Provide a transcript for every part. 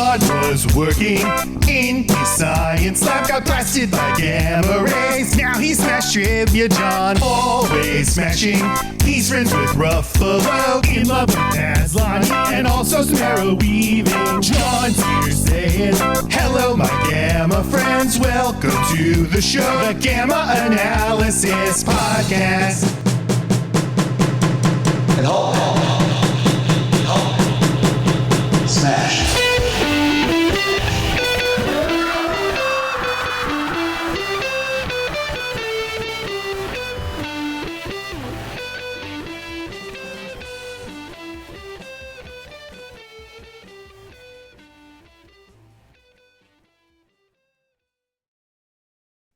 John was working in his science lab, got blasted by gamma rays. Now he's Smash Trivia John, always smashing. He's friends with Ruffalo, in love with Aslan, and also some arrow weaving. John's here saying, hello my gamma friends, welcome to the show, the Gamma Analysis Podcast. And hold. Smash.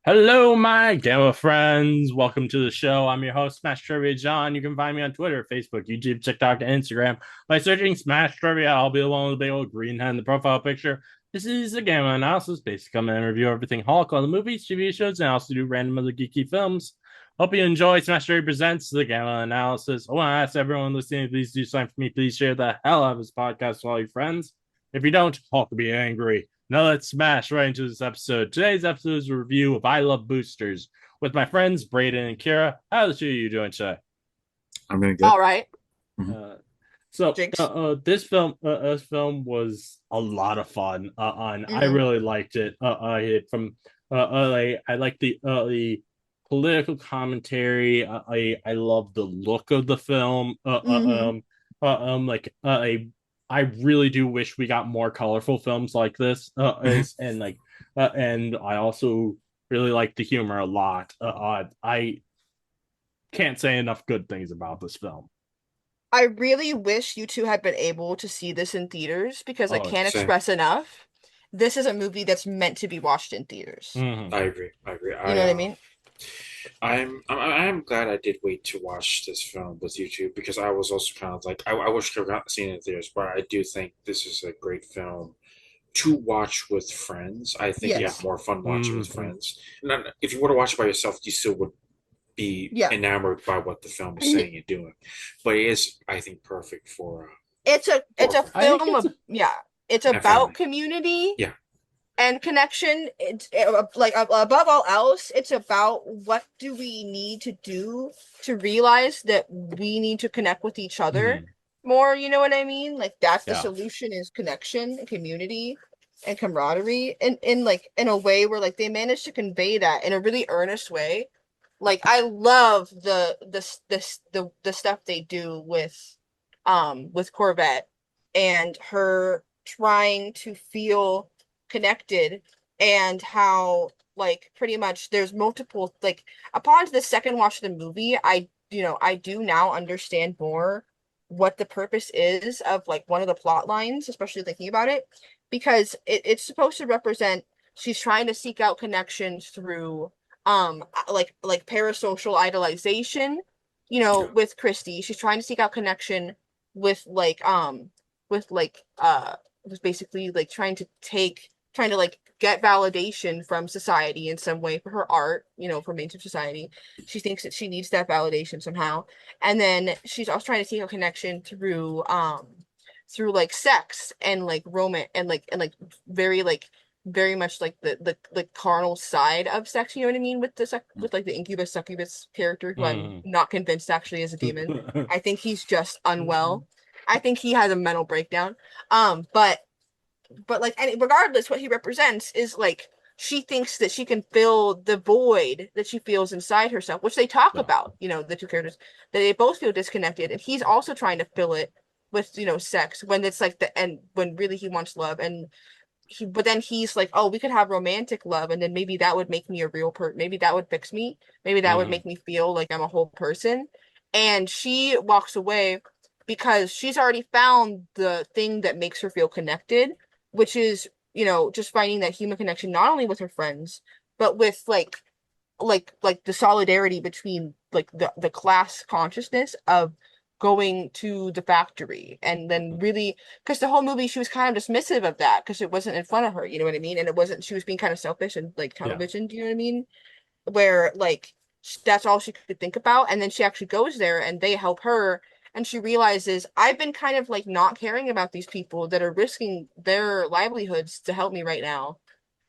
Hello, my Gamma friends. Welcome to the show. I'm your host, Smash Trivia John. You can find me on Twitter, Facebook, YouTube, TikTok, and Instagram by searching Smash Trivia. I'll be the one with the big old green head in the profile picture. This is the Gamma Analysis. Basically, come in and review everything Hulk on the movies, TV shows, and I also do random other geeky films. Hope you enjoy Smash Trivia Presents the Gamma Analysis. I want to ask everyone listening, please do something for me. Please share the hell out of this podcast with all your friends. If you don't, Hulk will be angry. Now let's smash right into this episode. Today's episode is a review of I Love Boosters with my friends Brayden and Kira. How the two of you doing today? I'm doing good. All right. This film was a lot of fun. I really liked it. I like the political commentary. I love the look of the film. I really do wish we got more colorful films like this, and I also really like the humor a lot. I can't say enough good things about this film. I really wish you two had been able to see this in theaters because I can't same. express enough. This is a movie that's meant to be watched in theaters. Mm-hmm. I agree. You know what I mean? I'm glad I did wait to watch this film with you two because I was also kind of like I wish I could have seen it in theaters, but I do think this is a great film to watch with friends. I think you have more fun watching with friends. And if you were to watch it by yourself, you still would be enamored by what the film is saying and doing. But it is, I think, perfect for. It's a film of It's about community. Yeah. And connection, it's like above all else, it's about what do we need to do to realize that we need to connect with each other more, you know what I mean? Like that's the solution is connection and community and camaraderie and in a way where like they managed to convey that in a really earnest way. Like I love the stuff they do with Corvette and her trying to feel connected and how like pretty much there's multiple like upon the second watch of the movie I do now understand more what the purpose is of like one of the plot lines, especially thinking about it, because it's supposed to represent she's trying to seek out connections through like parasocial idolization, with Christy. She's trying to seek out connection with was basically like trying to like get validation from society in some way for her art, for mainstream society. She thinks that she needs that validation somehow. And then she's also trying to seek a connection through like sex and like romance and very much like the carnal side of sex, you know what I mean? With like the incubus succubus character who I'm not convinced actually is a demon. I think he's just unwell. I think he has a mental breakdown. But like, and regardless, what he represents is like she thinks that she can fill the void that she feels inside herself, which they talk about, the two characters, that they both feel disconnected, and he's also trying to fill it with sex when it's like when really he wants love, but then he's like, oh, we could have romantic love, and then maybe that would make me a real person, maybe that would fix me, maybe that would make me feel like I'm a whole person, and she walks away because she's already found the thing that makes her feel connected, which is, just finding that human connection, not only with her friends, but with like the solidarity between like the class consciousness of going to the factory. And then really, because the whole movie, she was kind of dismissive of that because it wasn't in front of her, you know what I mean? And it wasn't, she was being kind of selfish and like television, do you know what I mean? Where like, that's all she could think about. And then she actually goes there and they help her. and she realizes I've been kind of like not caring about these people that are risking their livelihoods to help me right now.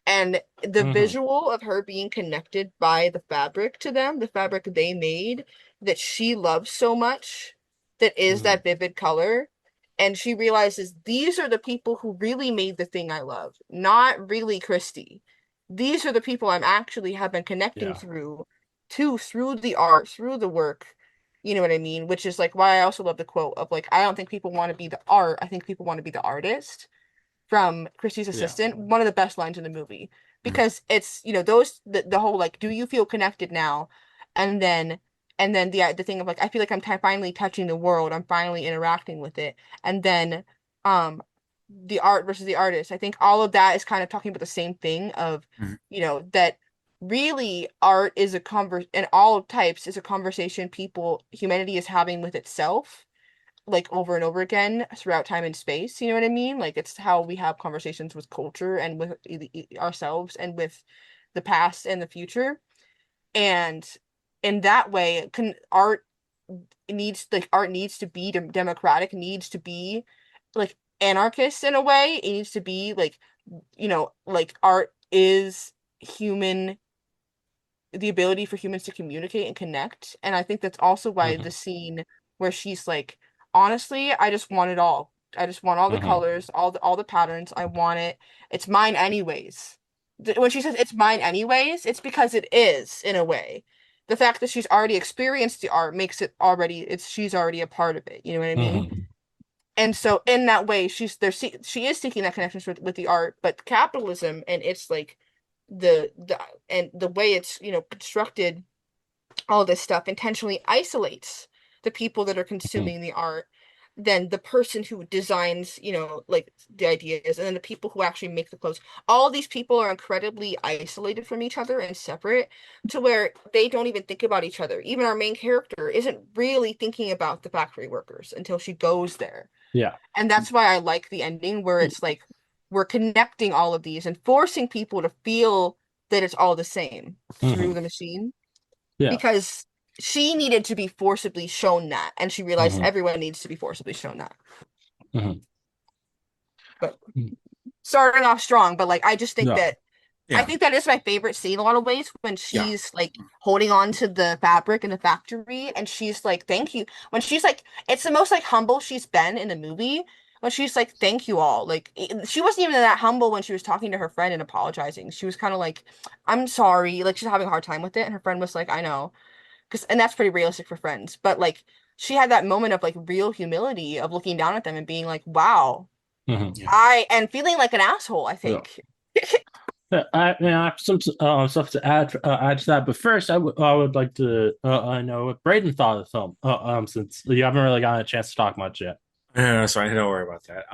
And the Mm-hmm. visual of her being connected by the fabric to them, the fabric they made that she loves so much, that is Mm-hmm. that vivid color. And she realizes these are the people who really made the thing I love, not really Christy. These are the people I'm actually have been connecting Yeah. through the art, through the work. You know what I mean? Which is like why I also love the quote of like, I don't think people want to be the art, I think people want to be the artist from Christie's Yeah. assistant, one of the best lines in the movie Mhm. because it's those the whole like do you feel connected now, and then the thing of like I feel like I'm finally touching the world, I'm finally interacting with it, and then um the art versus the artist. I think all of that is kind of talking about the same thing of Mhm. that really art is a and all types is a conversation humanity is having with itself like over and over again throughout time and space. You know what I mean? Like it's how we have conversations with culture and with ourselves and with the past and the future. And in that way, art needs to be democratic, needs to be like anarchist in a way. It needs to be like like art is human the ability for humans to communicate and connect. And I think that's also why Mm-hmm. the scene where she's like, honestly, I just want it all. I just want all the Mm-hmm. colors, all the patterns. I want it. It's mine anyways. When she says it's mine anyways, it's because it is in a way. The fact that she's already experienced the art makes it already she's already a part of it. You know what I mean? Mm-hmm. And so in that way she is seeking that connection with the art, but capitalism and it's like the and the way it's constructed all this stuff intentionally isolates the people that are consuming the art than the person who designs like the ideas, and then the people who actually make the clothes. All these people are incredibly isolated from each other and separate to where they don't even think about each other. Even our main character isn't really thinking about the factory workers until she goes there, Yeah. and that's why I like the ending where it's like we're connecting all of these and forcing people to feel that it's all the same through Mm-hmm. the machine Yeah. because she needed to be forcibly shown that, and she realized Mm-hmm. everyone needs to be forcibly shown that. Mm-hmm. But starting off strong, but like I just think Yeah. that I Yeah, think that is my favorite scene in a lot of ways when yeah, she's like holding on to the fabric in the factory and she's like, thank you. When she's like, it's the most like humble she's been in the movie. When she's like, thank you all. Like, she wasn't even that humble when she was talking to her friend and apologizing. She was kind of like, I'm sorry. Like, she's having a hard time with it. And her friend was like, I know. And that's pretty realistic for friends. But like, she had that moment of like real humility of looking down at them and being like, wow, Mm-hmm. yeah. and feeling like an asshole, I Yeah. think. Yeah, I have some stuff to add to that, but first I would like to I know what Brayden thought of the film. Since you haven't really gotten a chance to talk much yet. Yeah, so I don't worry about that.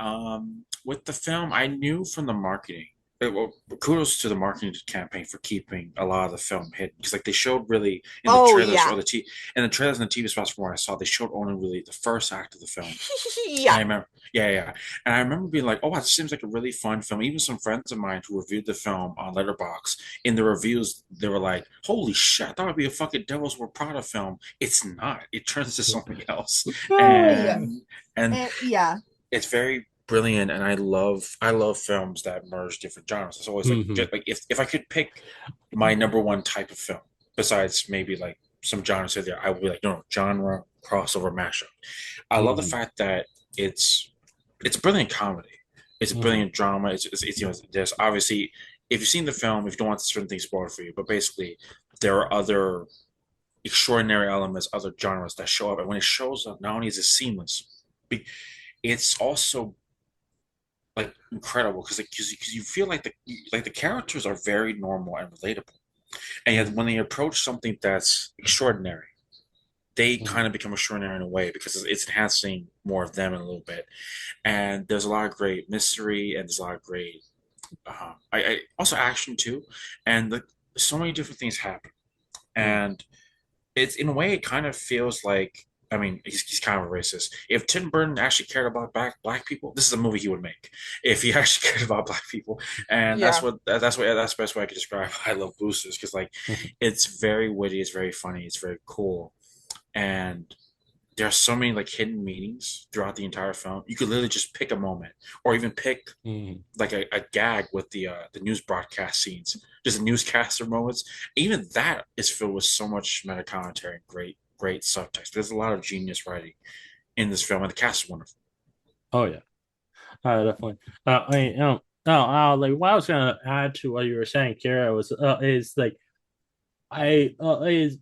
With the film, I knew from the marketing. Well, kudos to the marketing campaign for keeping a lot of the film hidden because, like, they showed really in the Oh trailers yeah. or the trailers and the TV spots from what I saw, they showed only really the first act of the film. And Yeah. I remember, yeah, yeah, and I remember being like, "Oh, wow, this seems like a really fun film." Even some friends of mine who reviewed the film on Letterboxd, in the reviews, they were like, "Holy shit, I thought it'd be a fucking Devils Wear Prada film. It's not. It turns into something else." Yeah. And and Yeah. it's very brilliant, and I love films that merge different genres. It's always like Hmm. just like if I could pick my number one type of film besides maybe like some genres here there, I would be like, no, genre crossover mashup. I love the Hmm. fact that it's it's brilliant comedy. It's a Hmm. brilliant drama. There's obviously, if you've seen the film, if you don't want certain things spoiled for you, but basically there are other extraordinary elements, other genres that show up, and when it shows up, not only is it seamless, it's also like incredible because you feel like the characters are very normal and relatable, and yet when they approach something that's extraordinary, they Hmm. kind of become extraordinary in a way because it's enhancing more of them in a little bit. And there's a lot of great mystery and there's a lot of great I also action too, and so many different things happen, and it's in a way it kind of feels like. I mean, he's kind of a racist. If Tim Burton actually cared about black people, this is a movie he would make. If he actually cared about black people, and Yeah. that's the best way I could describe I Love Boosters because like Hmm. it's very witty, it's very funny, it's very cool, and there are so many like hidden meanings throughout the entire film. You could literally just pick a moment, or even pick like a gag with the news broadcast scenes, just the newscaster moments. Even that is filled with so much meta commentary and great subtext. There's a lot of genius writing in this film, and the cast is wonderful. Oh yeah, definitely. Like what I was gonna add to what you were saying, Kira, was is like I is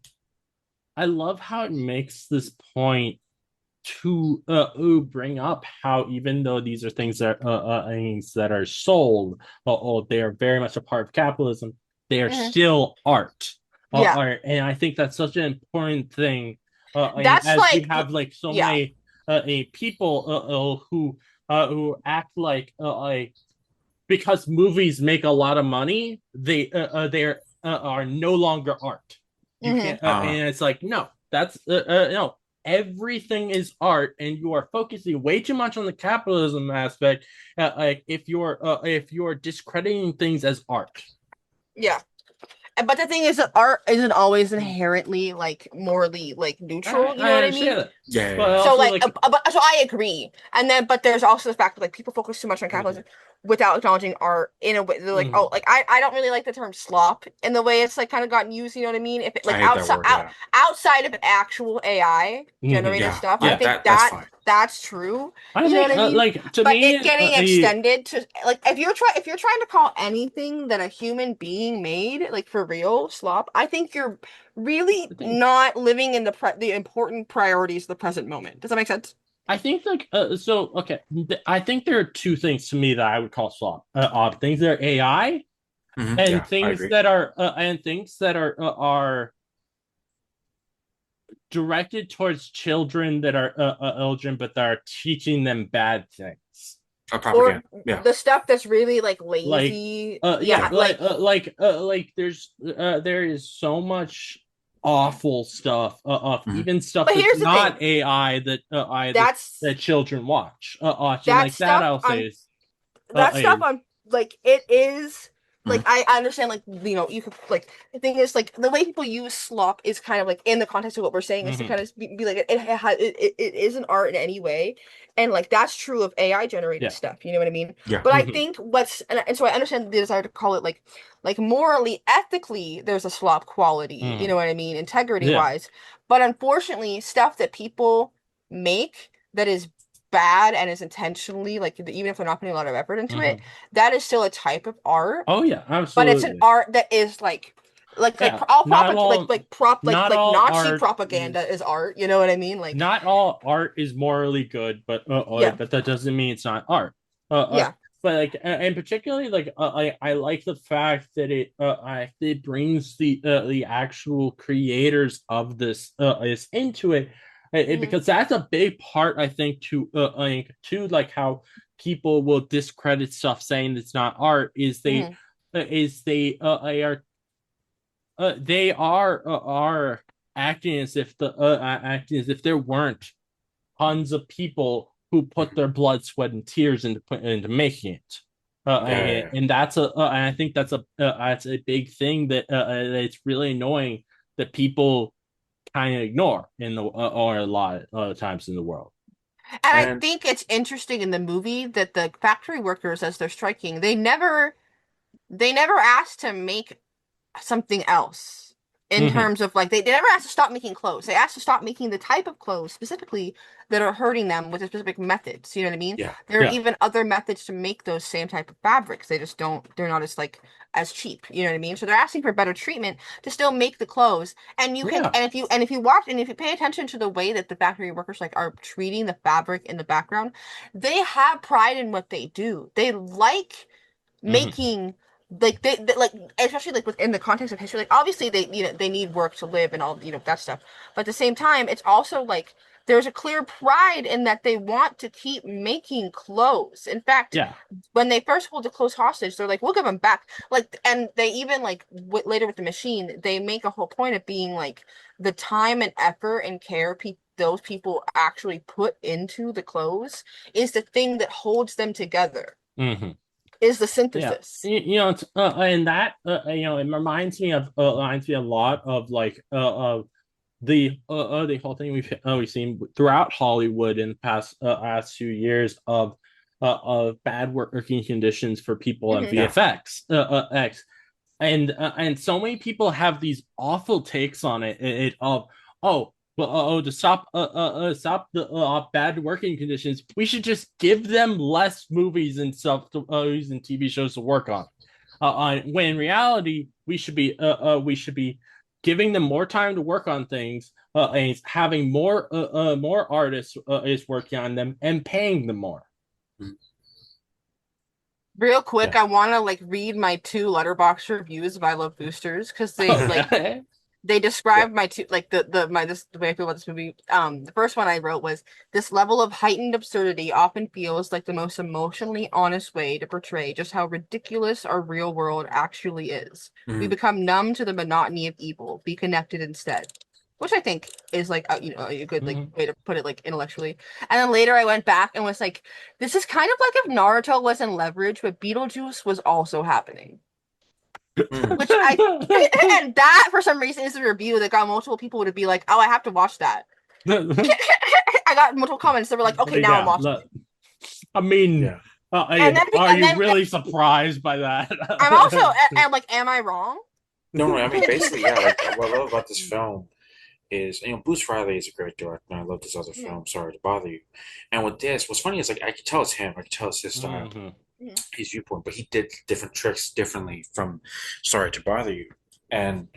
I love how it makes this point to bring up how even though these are things that are sold, they are very much a part of capitalism. They are Mhm. still art, Yeah, and I think that's such an important thing. that's As we like have like so yeah. many people who act like because movies make a lot of money, they are no longer art. You Hmm. can't, and it's like no, that's no. Everything is art, and you are focusing way too much on the capitalism aspect. Like if you're discrediting things as art. Yeah. But the thing is that art isn't always inherently like morally like neutral, you know I what I mean? understand that, but Yeah. So also like, like so I agree. And then, but there's also the fact that like people focus too much on capitalism without acknowledging art in a way. They're like, oh, mhm. like I don't really like the term slop in the way it's like kind of gotten used. You know what I mean? If it I like hate that word. Yeah, outside of actual AI Mhm. generated yeah, stuff, I yeah. Yeah, think That's fine. that's true. I You know think what I mean? like to But me, it getting extended to like if you're trying to call anything that a human being made like for real slop, I think you're really I think not living in the important priorities of the present moment. Does that make sense? I think like so okay. I think there are two things to me that I would call slop odd things. They're AI Yeah, I agree. and things that are directed towards children that are children, but that are teaching them bad things. Or Propaganda. Yeah. the stuff that's really like Like lazy. yeah, Yeah, like there is so much awful stuff of Hmm. even stuff but that's here's the thing. not AI that That's that children watch. And that like that stuff I'll say on that stuff is on like it is Hmm. like I understand like you know you could like the thing is like the way people use slop is kind of like in the context of what we're saying is to mhm, kind of be like it isn't art in any way and like that's true of AI generated yeah. stuff you know what I mean Yeah. but I Mhm, think and so I understand the desire to call it like morally ethically there's a slop quality you mhm, know what I mean integrity yeah. wise but unfortunately stuff that people make that is bad and is intentionally like even if they're not putting a lot of effort into it Mhm. that is still a type of art Oh yeah, but it's an absolutely. art that is like Yeah, all not like all Nazi art propaganda is is art you know what I mean like not all art is morally good, yeah but that doesn't mean it's not art. yeah But like, and particularly like, I like the fact that it brings the actual creators of this is into it, hmm because that's a big part, I think, to like how people will discredit stuff saying it's not art hmm is they are acting as if the acting as if there weren't tons of people who put their blood, sweat, and tears into making it. Yeah. And and I think that's a big thing that it's really annoying that people kind of ignore in the or a lot of times in the world. and I And think it's interesting in the movie that the factory workers as they're striking they never asked to make something else in Mm-hmm. terms of like they never asked to stop making clothes. They asked to stop making the type of clothes specifically that are hurting them with the specific methods. You know what I mean? yeah, There are Yeah. even other methods to make those same type of fabrics. They just don't they're not as like as cheap. You know what I mean? So they're asking for better treatment to still make the clothes. And you can Yeah. and if you watch and if you pay attention to the way that the factory workers like are treating the fabric in the background, they have pride in what they do. They like Mm-hmm. making they like especially like within the context of history like obviously they you know they need work to live and all you know that stuff but at the same time it's also like there's a clear pride in that they want to keep making clothes in fact Yeah. when they first hold the clothes hostage they're like we'll give them back like and they even like later with the machine they make a whole point of being like the time and effort and care those people actually put into the clothes is the thing that holds them together Mm-hmm. is the Yeah, synthesis. you know, and that it reminds me of reminds me a lot of like of the whole thing we've seen throughout Hollywood in the past few years of bad working conditions for people in Mhm. VFX X and so many people have these awful takes on it of oh well, to stop the bad working conditions, we should just give them less movies and stuff to and TV shows to work on. When in reality, we should be giving them more time to work on things, and having more artists is working on them and paying them more. Real quick, Yeah. I want to like read my 2 letterbox reviews of I Love Boosters because they described my two like the way I feel about this movie. The first one I wrote was this level of heightened absurdity often feels like the most emotionally honest way to portray just how ridiculous our real world actually is. We become numb to the monotony of evil, be connected instead. Which I think is like a good like way to put it like intellectually. And then later I went back and was like, this is kind of like if Naruto was in Leverage, but Beetlejuice was also happening. Which and that for some reason is a review that got multiple people to be like, oh, I have to watch that. I got multiple comments that were like, okay, now I'm watching it. I mean, Yeah. are you really surprised by that? I'm also and like, am I wrong? No, I mean basically, yeah. Like what I love about this film is Bruce Riley is a great director. And I love this other film. Sorry to bother you. And with this, what's funny is like I can tell it's him. I can tell it's his style, his viewpoint. But he did different tricks differently from Sorry to Bother You. And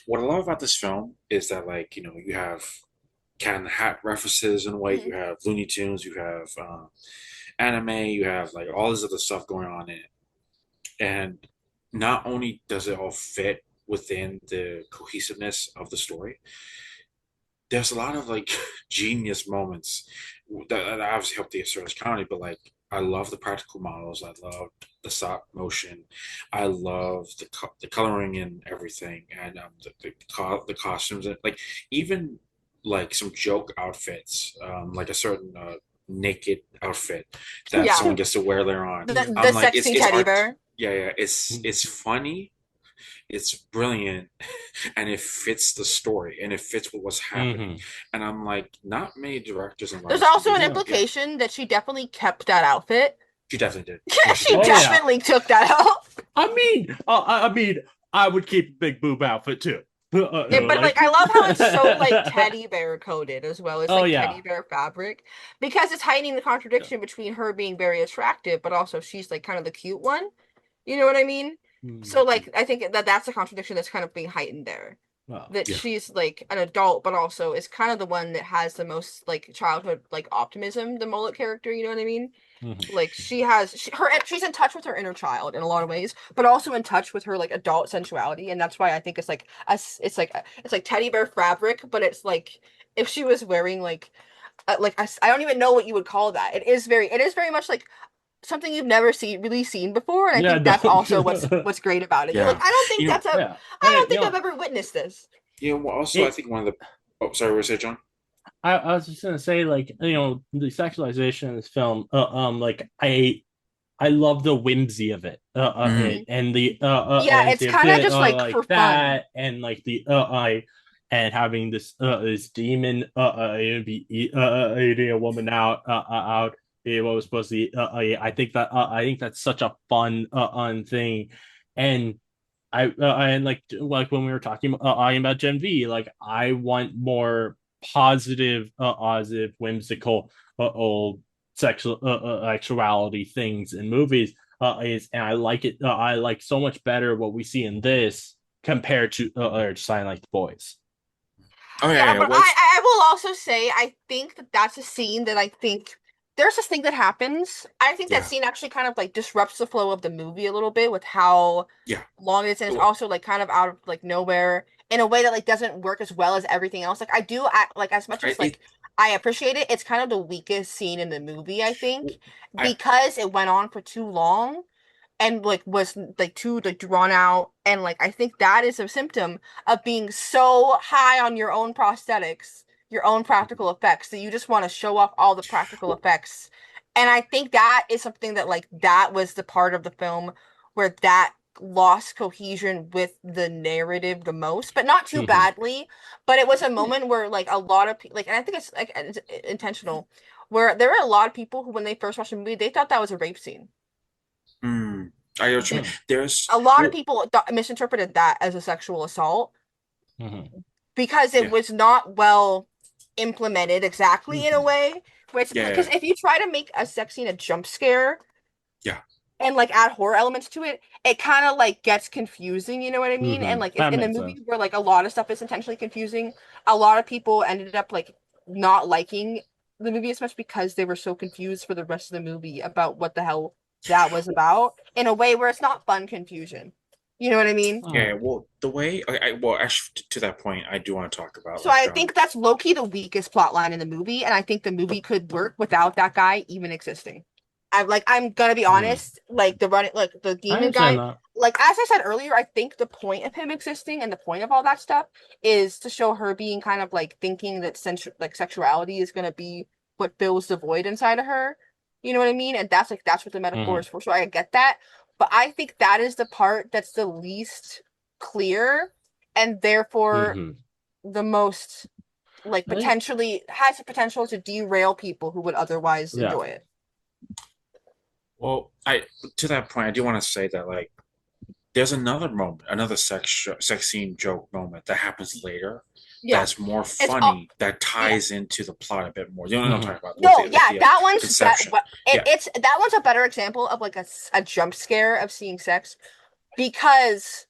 what I love about this film is that like you have Cat in the Hat references in a way. You have Looney Tunes. You have anime. You have like all this other stuff going on in it. And not only does it all fit within the cohesiveness of the story, there's a lot of like genius moments that obviously help the absurdist comedy, but like I love the practical models. I love the stop motion. I love the coloring and everything, and the costumes and like even like some joke outfits, like a certain naked outfit that someone gets to wear later on. The Like sexy teddy bear. Yeah, it's funny, it's brilliant, and it fits the story and it fits with what's happening. And I'm like, not many directors and There's writers can also do an that. implication that she definitely kept that outfit. She definitely did. She definitely took that out. I mean, I would keep a big boob outfit too. But like I love how it's so like teddy bear coded as well. It's like teddy bear fabric because it's hiding the contradiction between her being very attractive, but also she's like kind of the cute one. You know what I mean? So like I think that's a contradiction that's kind of being heightened there. That she's like an adult, but also is kind of the one that has the most like childhood like optimism, the mullet character. You know what I mean? Like she's in touch with her inner child in a lot of ways, but also in touch with her like adult sensuality, and that's why I think it's like it's like teddy bear fabric, but it's like if she was wearing like I don't even know what you would call that. It is very much like something you've never really seen before, and I think that's also what's great about it. You're like, I don't think I don't think I've ever witnessed this. Yeah, well, also I think one of the. Oh, sorry, what was it, John? I was just gonna say, like, the sexualization in this film, like I love the whimsy of it, and the it's kind of just like for that, fun, and like and having this demon be eating a woman out. What was supposed to be, I think that's such a fun thing, and and like when we were talking about Gen V, like I want more positive, whimsical, old sexual sexuality things in movies. And I like it. I like so much better what we see in this compared to Silent Like the Boys. Oh yeah, but I will also say I think that's a scene that I think there's this thing that happens. I think that scene actually kind of like disrupts the flow of the movie a little bit with how long it is, and it's also like kind of out of like nowhere in a way that like doesn't work as well as everything else. Like I do like as much as like I appreciate it, it's kind of the weakest scene in the movie, I think, because it went on for too long and like was like too like drawn out, and like I think that is a symptom of being so high on your own prosthetics, your own practical effects, that you just want to show off all the practical effects. And I think that is something that like that was the part of the film where that lost cohesion with the narrative the most, but not too badly. But it was a moment where like a lot of like, and I think it's intentional, where there were a lot of people who, when they first watched the movie, they thought that was a rape scene. I know what you mean. There's A lot of people misinterpreted that as a sexual assault because it was not well implemented exactly in a way. Because if you try to make a sex scene a jump scare, and like add horror elements to it, it kind of like gets confusing, you know what I mean? And like in a movie where like a lot of stuff is intentionally confusing, a lot of people ended up like not liking the movie as much because they were so confused for the rest of the movie about what the hell that was about, in a way where it's not fun confusion. You know what I mean? Yeah, well, the way well, actually, to that point, I do want to talk about. So I think that's low-key the weakest plot line in the movie, and I think the movie could work without that guy even existing. I'm gonna be honest, like the demon guy, like as I said earlier, I think the point of him existing and the point of all that stuff is to show her being kind of like thinking that sexuality is gonna be what fills the void inside of her. You know what I mean? And that's what the metaphor is for. So I get that. But I think that is the part that's the least clear and therefore the most like potentially has the potential to derail people who would otherwise enjoy it. Well, to that point, I do want to say that like there's another moment, another sex scene joke moment that happens later. That's more funny. That ties into the plot a bit more. You know what I'm talking about? That one's that one's a better example of like a jump scare of seeing sex because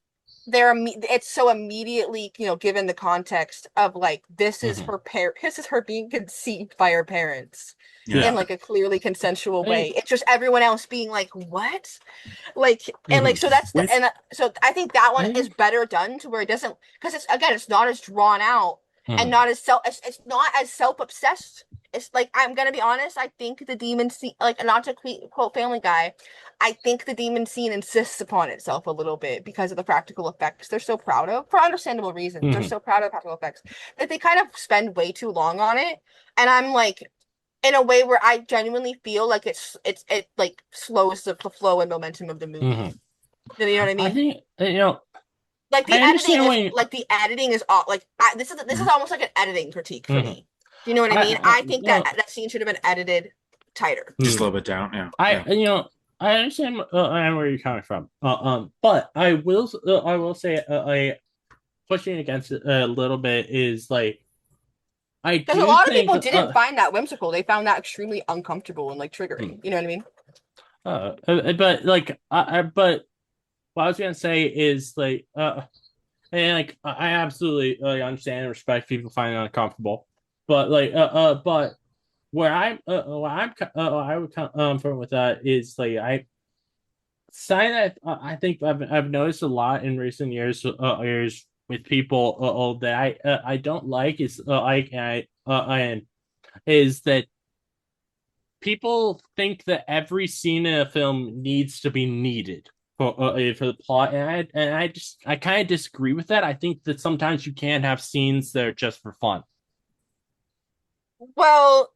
it's so immediately, you know, given the context of like this is her being conceived by her parents in like a clearly consensual way. It's just everyone else being like, what? Like and like so so I think that one is better done to where it doesn't, because it's not as drawn out and not as it's not as self-obsessed. It's like, I'm gonna be honest, I think the demon scene, like, not to quote Family Guy, I think the demon scene insists upon itself a little bit because of the practical effects they're so proud of, for understandable reasons. They're so proud of practical effects that they kind of spend way too long on it. And I'm like, in a way where I genuinely feel like it like slows the flow and momentum of the movie. You know what I mean? I think, you know, like the editing is like this is almost like an editing critique for me. Do you know what I mean? I think that scene should have been edited tighter, just a little bit down. You know, I understand where you're coming from. But I will say, pushing against it a little bit is like, because a lot of people didn't find that whimsical. They found that extremely uncomfortable and like triggering. You know what I mean? But like, but what I was gonna say is like, and like, I absolutely understand and respect people finding it uncomfortable, but like, but where I would come from with that is like, I think I've noticed a lot in recent years with people that I don't like is is that people think that every scene in a film needs to be needed for the plot, and I kind of disagree with that. I think that sometimes you can have scenes that are just for fun. Well,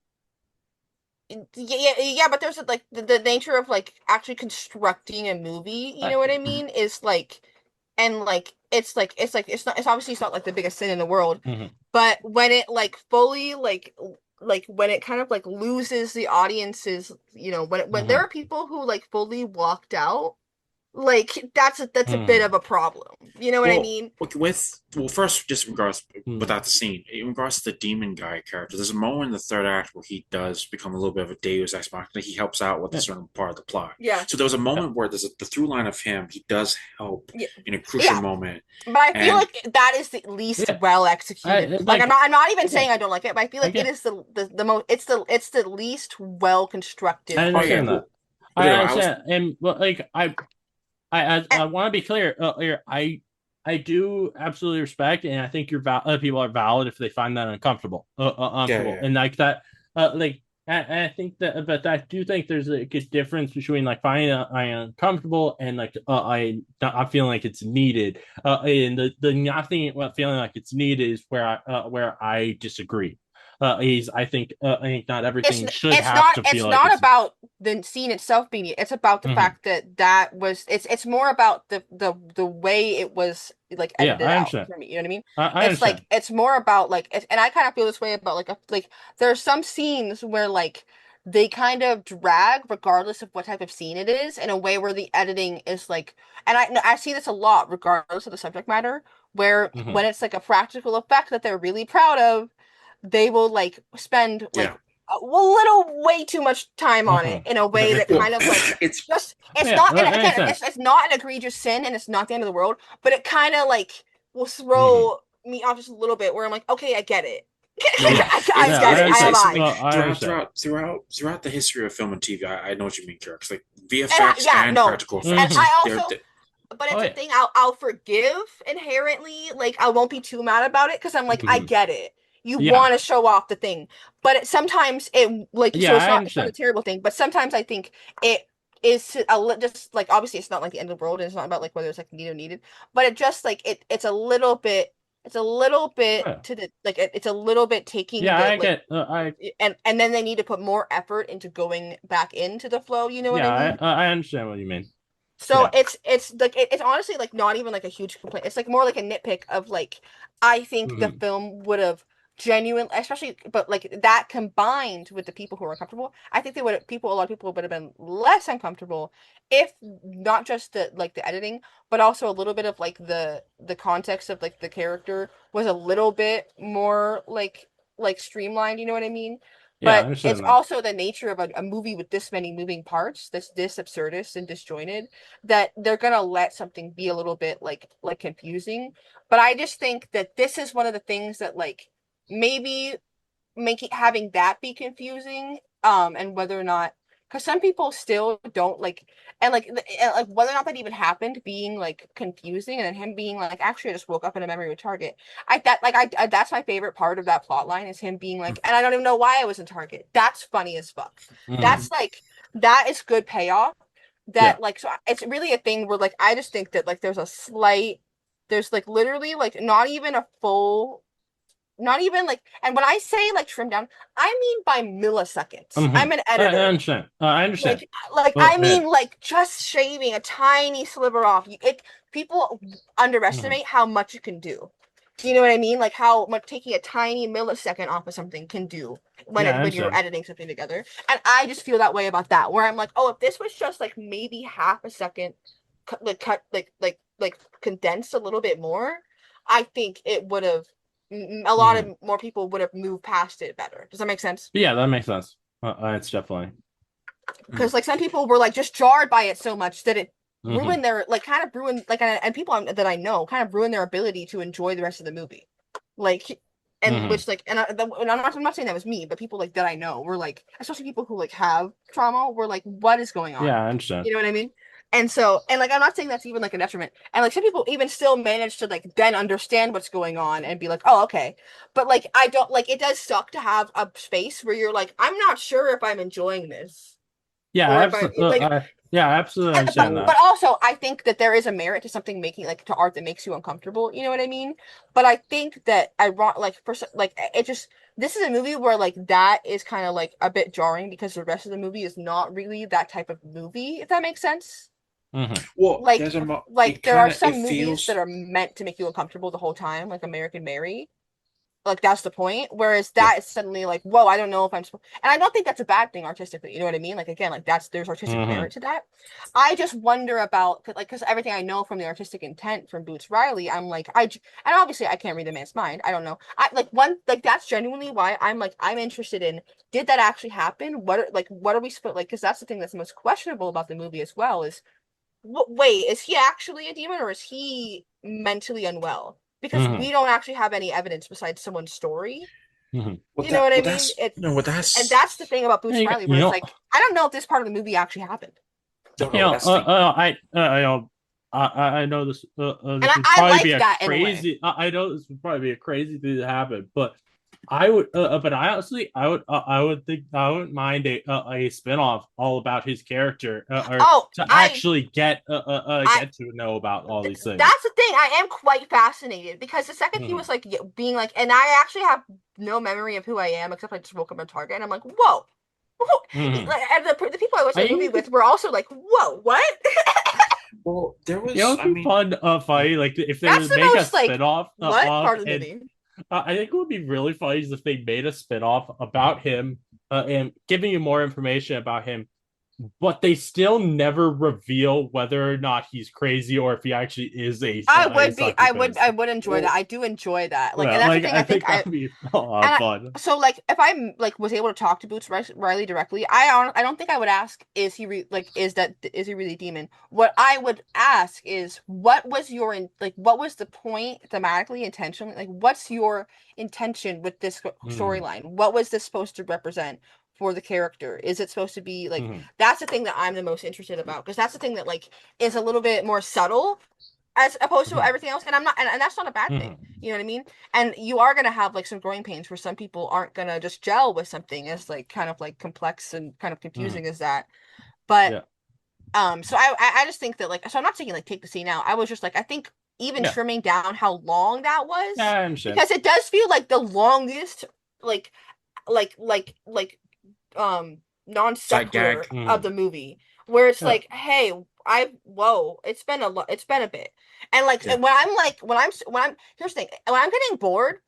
yeah, but there's like the nature of like actually constructing a movie. You know what I mean? Is like, and like it's obviously it's not like the biggest sin in the world, but when it like fully like when it kind of like loses the audience's, you know, when there are people who like fully walked out, like that's a bit of a problem. You know what I mean? First, just in regards without the scene, in regards to the demon guy character, there's a moment in the third act where he does become a little bit of a Deus ex machina. He helps out with a certain part of the plot. Yeah. So there was a moment where there's the through line of him. He does help in a crucial moment. But I feel like that is the least well executed. I'm not even saying I don't like it, but I feel like it is the most. It's the least well constructed. I understand that. I understand, and like I want to be clear. I do absolutely respect, and I think people are valid if they find that uncomfortable. And like that, I think that, but I do think there's a good difference between like finding I uncomfortable and like I not feeling like it's needed. And the not feeling like it's needed is where I disagree. I think not everything should it's have not to it's feel like not it's. about the scene itself being it's about the Mhm. fact that was it's more about the way it was like Yeah, edited I out understand. for me, you know what I mean? I It's like understand. it's more about like and I kind of feel this way about like there are some scenes where like they kind of drag regardless of what type of scene it is in a way where the editing is like and I see this a lot regardless of the subject matter where Hmm. when it's like a practical effect that they're really proud of they will like spend like Yeah. a little way too much time on Hmm. it in a way that Well, kind of like it's just it's Yeah, not and I again understand. it's not an egregious sin and it's not the end of the world but it kind of like will Hmm. throw me off just a little bit where I'm like okay I get it no, Yeah, I it's yeah, get I it I understand. it's something align I understand. throughout the history of film and TV. I know what you mean, Kirk. Like and VFX yeah and no practical and Hmm. effects. I They're, also they but Oh it's a yeah. thing I'll forgive inherently. Like I won't be too mad about it because I'm like I Hmm. get it. You Yeah, want to show off the thing, but sometimes it like so yeah, it's I not a understand. terrible thing. But sometimes I think it is just like obviously it's not like the end of the world. And it's not about like whether it's like needed or needed, but it just like it's a little bit. It's a little Oh, bit yeah, to the like it's a little bit taking yeah, the I like get. I and then they need to put more effort into going back into the flow. You know what I Yeah, mean? I understand what you mean. So Yeah. it's like it's honestly like not even like a huge complaint. It's like more like a nitpick of like I think the Hmm. film would have genuine especially but like that combined with the people who are uncomfortable, I think they would people a lot of people would have been less uncomfortable if not just the like the editing, but also a little bit of like the context of like the character was a little bit more like streamlined, you know what I mean? Yeah, I But it's understand that. also the nature of a movie with this many moving parts that's this absurdist and disjointed that they're gonna let something be a little bit like confusing. But I just think that this is one of the things that like maybe making having that be confusing, and whether or not because some people still don't like and like whether or not that even happened being like confusing and then him being like actually I just woke up in a memory with Target. I that's my favorite part of that plot line is him being like and I don't even know why I was in Target. That's funny as fuck. Hmm. That's like that is good payoff Yeah. that like so it's really a thing where like I just think that like there's a slight there's like literally like not even a full not even like and when I say like trim down I mean by milliseconds. Hmm. I'm an I editor. understand. I understand. Like Well, I mean like just shaving a tiny sliver off it people mhm. underestimate how much it can do. Do you know what I mean? Like how much taking a tiny millisecond off of something can do Yeah, I when you're understand. editing something together. And I just feel that way about that, where I'm like, oh, if this was just like maybe half a second, cut like condensed a little bit more, I think it would have a lot Hmm. of more people would have moved past it better. Does that make sense? Yeah, that makes sense. It's definitely. Because like some people were like just jarred by it so much that it Hmm. ruined their like kind of ruined like and people that I know kind of ruined their ability to enjoy the rest of the movie. Like and Hmm. which like and I'm not saying that was me, but people like that I know were like especially people who like have trauma were like what is going on? Yeah, I understand. You know what I mean? And so and like I'm not saying that's even like a detriment. And like some people even still manage to like then understand what's going on and be like, "Oh, okay." But like I don't like it does suck to have a space where you're like, "I'm not sure if I'm enjoying this." Yeah, Or if I absolutely. like Yeah, I absolutely understand but that. also I think that there is a merit to something making like to art that makes you uncomfortable, you know what I mean? But I think that I want like for like it just this is a movie where like that is kind of like a bit jarring because the rest of the movie is not really that type of movie, if that makes sense. Hmm. well, Like there's a like it there are kind of it some movies that feels are meant to make you uncomfortable the whole time, like American Mary, like that's the point. Whereas yeah. that is suddenly like, whoa, I don't know if and I don't think that's a bad thing artistically. You know what I mean? Like again, like that's there's artistic Hmm. merit to that. I just wonder about like because everything I know from the artistic intent from Boots Riley, I'm like and obviously I can't read the man's mind. I don't know. I like one like that's genuinely why I'm like I'm interested in did that actually happen? What are we split like? Because that's the thing that's most questionable about the movie as well is wait, is he actually a demon or is he mentally unwell? Because Hmm. we don't actually have any evidence besides someone's story. Hmm. You know what I mean? That's It no, and that's that's the thing about Boots Riley, where it's like I don't know if this part of the movie actually happened, no, no. That's the thing. I know, I know this and this would I probably be like a that in a way. crazy. I know this would probably be a crazy thing to happen, but but I would think I wouldn't mind a spinoff all about his character, or Oh, to actually I get to know about all these things. that's the thing. I am quite fascinated because the second he Mhm. was like being like, and I actually have no memory of who I am except I just woke up in Target and I'm like, whoa. Mhm. Like, and the people I watched I that movie think with were also like, whoa, what? Well, there you know was. it'd I be mean, fun fight like if they That's would the make a most like spinoff what of part of the and movie? I think it would be really funny is if they made a spinoff about him and giving you more information about him, but they still never reveal whether or not he's crazy or if he actually is a I psychopath. would enjoy that. well, I do enjoy that. Like, and Yeah, that's the like thing I I think think that would be a lot and of fun. so like if I like was able to talk to Riley directly, I don't think I would ask is he really demon? What I would ask is what was your what was the point thematically intentionally, like what's your intention with this Mhm. storyline? What was this supposed to represent for the character? Is it supposed to be like Mhm. that's the thing that I'm the most interested about because that's the thing that like is a little bit more subtle as opposed to Mhm. everything else, and I'm not and that's not a bad thing, Mhm. you know what I mean? And you are gonna have like some growing pains where some people aren't gonna just gel with something as like kind of like complex and kind of Mhm. confusing as that. But Yeah. so I just think that like so I'm not saying like take the scene out. I was just like I think even Yeah. trimming down how long that Yeah, was I understand. because it does feel like the longest like like non side sequitur gag. of Mhm. the movie where it's Yeah. like hey I whoa it's been a bit and like Yeah. when I'm here's the thing when I'm getting bored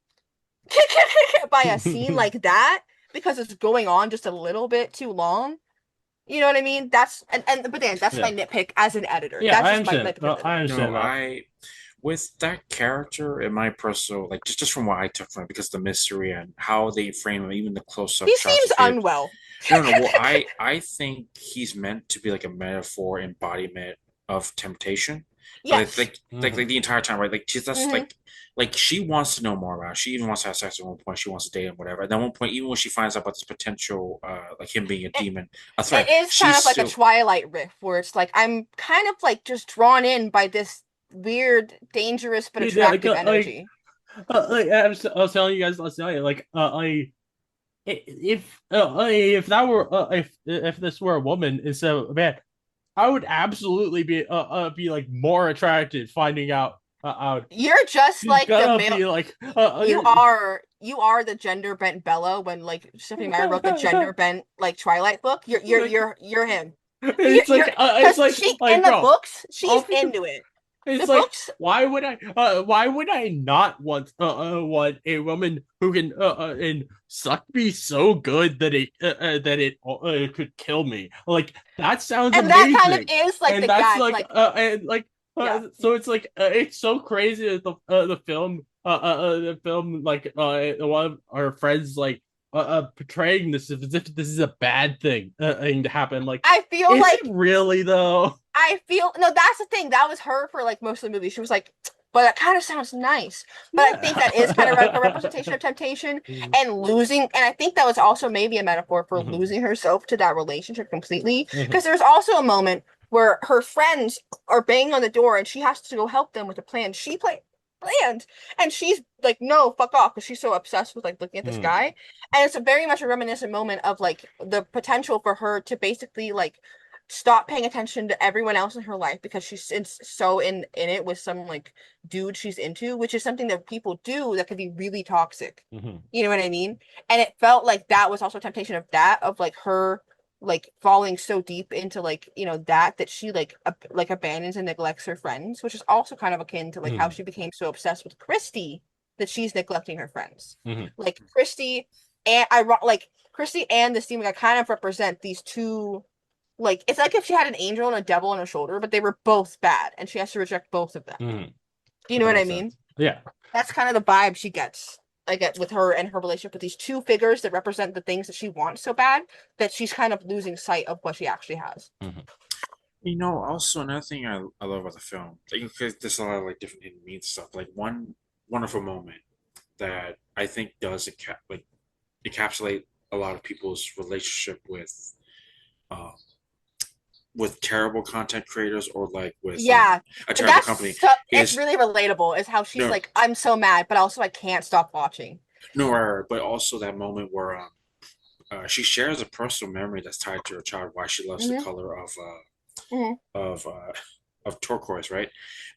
by a scene like that because it's going on just a little bit too long. You know what I mean? That's and but then that's my Yeah. nitpick as an editor. Yeah, That's I just my understand. nitpick as an I editor. No, understand that. I with that character in my personal like just from what I took from it because the mystery and how they frame him, even the close up He shots seems of him. unwell. No, no. Well, I think he's meant to be like a metaphor embodiment of temptation. Yes. Like Mhm. the entire time, right? Like she's just Hmm. like she wants to know more about. It. She even wants to have sex at one point. She wants to date him, whatever. And at one point, even when she finds out about this potential, like him being a It, demon, a it threat, is kind she's of like a still Twilight riff where it's like I'm kind of like just drawn in by this weird, dangerous but Yeah, attractive energy. I was telling you guys last night, if that were if this were a woman instead of a man, I would absolutely be like more attracted finding out You're just she's like the gonna male. be like You are the gender bent Bella when like Stephanie Meyer wrote the gender bent like Twilight book. like You're him. You're it's because she in like the bro, books she's I'll into it. The it's like books why would I not want a woman who can and suck me so good that it could kill me? Like that sounds and that kind of amazing. is like And the that's gag. like Like yeah, so it's so crazy that the film like one of our friends like portraying this as if this is a bad thing to happen. Like, I feel is it like really though? I feel no. That's the thing. That was her for like most of the movie. She was like, but that kind of sounds nice. But I think that is kind of like a representation of temptation Mhm. and losing. And I think that was also maybe a metaphor for Mhm. losing herself to that relationship completely. Mhm. Because there's also a moment where her friends are banging on the door and she has to go help them with a plan planned. And she's like, no, fuck off, because she's so obsessed with like looking at this Mhm. guy. And it's a very much a reminiscent moment of like the potential for her to basically like stop paying attention to everyone else in her life because she's so in it with some like dude she's into, which is something that people do that can be really toxic. Mhm. You know what I mean? And it felt like that was also a temptation of that of like her like falling so deep into like that she like abandons and neglects her friends, which is also kind of akin to like how Mhm. she became so obsessed with Christy that she's neglecting her friends. Mhm. Like Christy and I like Christy and this demon guy kind of represent these two like it's like if she had an angel and a devil on her shoulder, but they were both bad, and she has to reject both of them. Mhm. Do you know That what I makes mean? sense. Yeah. That's kind of the vibe she gets. I get with her and her relationship with these two figures that represent the things that she wants so bad that she's kind of losing sight of what she actually has. Mhm. Also another thing I love about the film, like, because there's a lot of like different hidden meaning stuff. Like one wonderful moment that I think does like encapsulate a lot of people's relationship um, with terrible content creators or like with Yeah, a terrible that's company so, it's is really relatable. Is how she's no like, I'm so mad, but also I can't stop watching. No, but also that moment where she shares a personal memory that's tied to her child, why she loves the Hmm. color Hmm. of uh, of turquoise, right?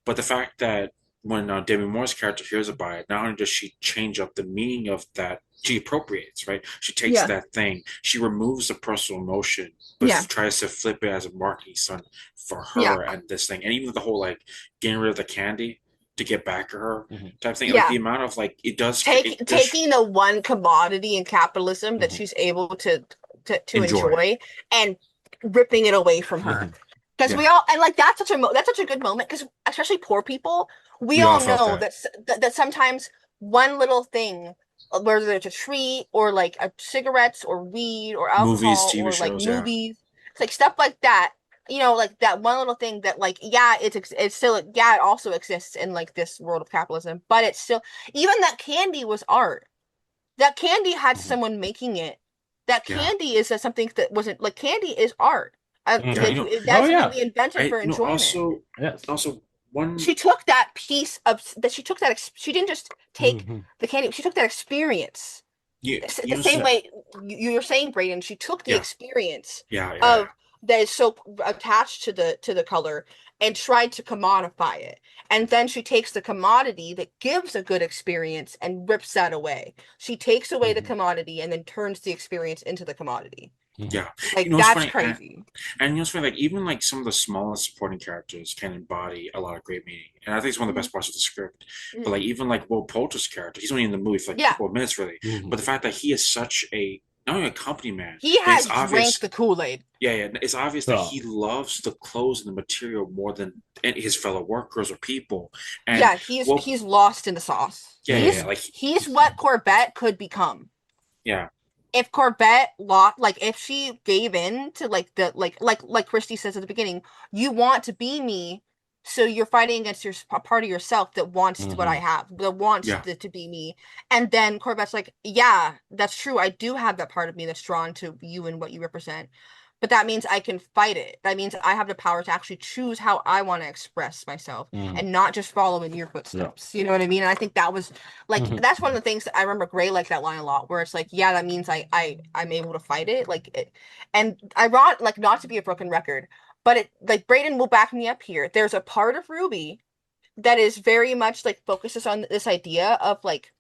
But the fact that when Demi Moore's character hears about it, not only does she change up the meaning of that, she appropriates, right? She takes Yeah. that thing, she removes the personal emotion, but Yeah. tries to flip it as a marketing stunt for Yeah. her and this thing, and even the whole like getting rid of the candy to get back at her Mhm. type thing. Like Yeah. the amount of like it does Taking the one commodity in capitalism that Mhm. she's able to enjoy. enjoy and ripping it away from her. Mhm. Because Yeah, we all and like that's such a good moment because especially poor people, we we all all felt know that. that sometimes one little thing, whether it's a treat or like a cigarettes or weed or Movies, alcohol TV or like shows, yeah, movies, it's like stuff like that. Like that one little thing that like yeah, it's still yeah, it also exists in like this world of capitalism, but it's still even that candy was art. That candy had Mhm. someone making it. That yeah, candy is something that wasn't like candy is art. yeah. Mhm. That's Oh something yeah. we invented for enjoyment. Yes. Also one, She took that piece of that. She took that. She didn't just take Mhm. the candy. She took that experience. you The know, same Yeah. way you're saying, Brayden. She took the yeah, experience yeah. of that is so attached to the color and tried to commodify it. And then she takes the commodity that gives a good experience and rips that away. She takes away the Mhm. commodity and then turns the experience into the commodity. Mhm. Yeah, you Like know what's that's funny, crazy. and you know what's funny, like even like some of the smallest supporting characters can embody a lot of great meaning, and I think it's one of the Mhm. best parts of the script. But Mhm. like even like Will Poulter's character, he's only in the movie for like a Yeah, couple of minutes, really. But Mhm. the fact that he is such a not only a company man, he and it's has drank obvious, the Kool-Aid. yeah, it's obvious that Oh. he loves the clothes and the material more than his fellow workers or people. And Yeah, well, he's lost in the sauce. Mhm. like He's what Corvette could become. yeah, If Corvette lost, like if she gave in to like the like Christy says at the beginning, you want to be me, so you're fighting against your part of yourself that wants what I Mhm. have, that wants yeah, to be me. And then Corvette's like, yeah, that's true. I do have that part of me that's drawn to you and what you represent. But that means I can fight it. That means I have the power to actually choose how I want to express myself Mhm. and not just follow in your Yeah. footsteps. You know what I mean? And I think that was like Mhm. that's one of the things that I remember Gray liked that line a lot, where it's like, yeah, that means I'm able to fight it, and I brought like not to be a broken record, but it like Brayden will back me up here. There's a part of Ruby that is very much like focuses on this idea of like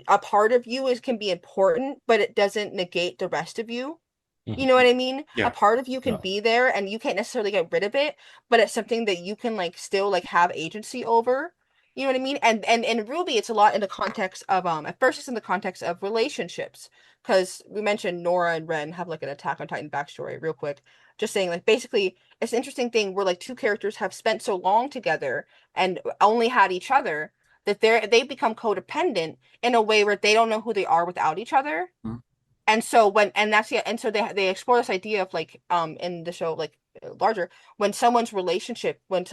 a part of you is can be important, but it doesn't negate the rest of you. You know what Mhm. I mean? A yeah, part of you can Yeah. be there and you can't necessarily get rid of it, but it's something that you can like still like have agency over. You know what I mean? And in Ruby, it's a lot in the context of at first it's in the context of relationships. Because we mentioned Nora and Ren have like an Attack on Titan backstory, real quick. Just saying, like basically it's an interesting thing where like two characters have spent so long together and only had each other that they become codependent in a way where they don't know who they are without each other. mm, And so when and that's yeah, and so they explore this idea of like in the show like larger when someone's relationship when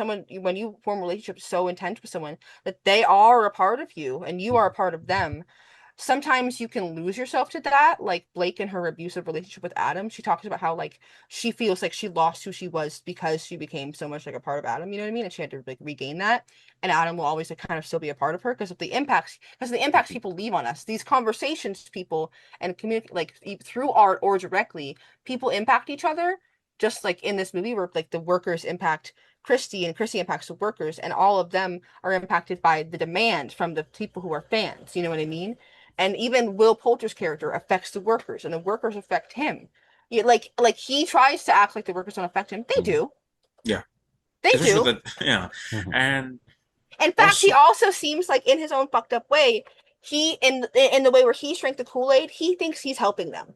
you form a relationship so intense with someone that they are a part of you and you are a Mhm. part of them, sometimes you can lose yourself to that. Like Blake in her abusive relationship with Adam, she talks about how like she feels like she lost who she was because she became so much like a part of Adam, you know what I mean, and she had to like regain that. And Adam will always like kind of still be a part of her because of the impacts Mhm. people leave on us, these conversations people and communicate like through art or directly, people impact each other. Just like in this movie where like the workers impact Christy and Christy impacts the workers, and all of them are impacted by the demand from the people who are fans. You know what I mean? And even Will Poulter's character affects the workers, and the workers affect him. Like he tries to act like the workers don't affect him. They Mhm. do. yeah. They Especially do. with the yeah, Mhm. and In fact, he also also seems like in his own fucked up way, he in the way where he drank the Kool-Aid, he thinks he's helping them.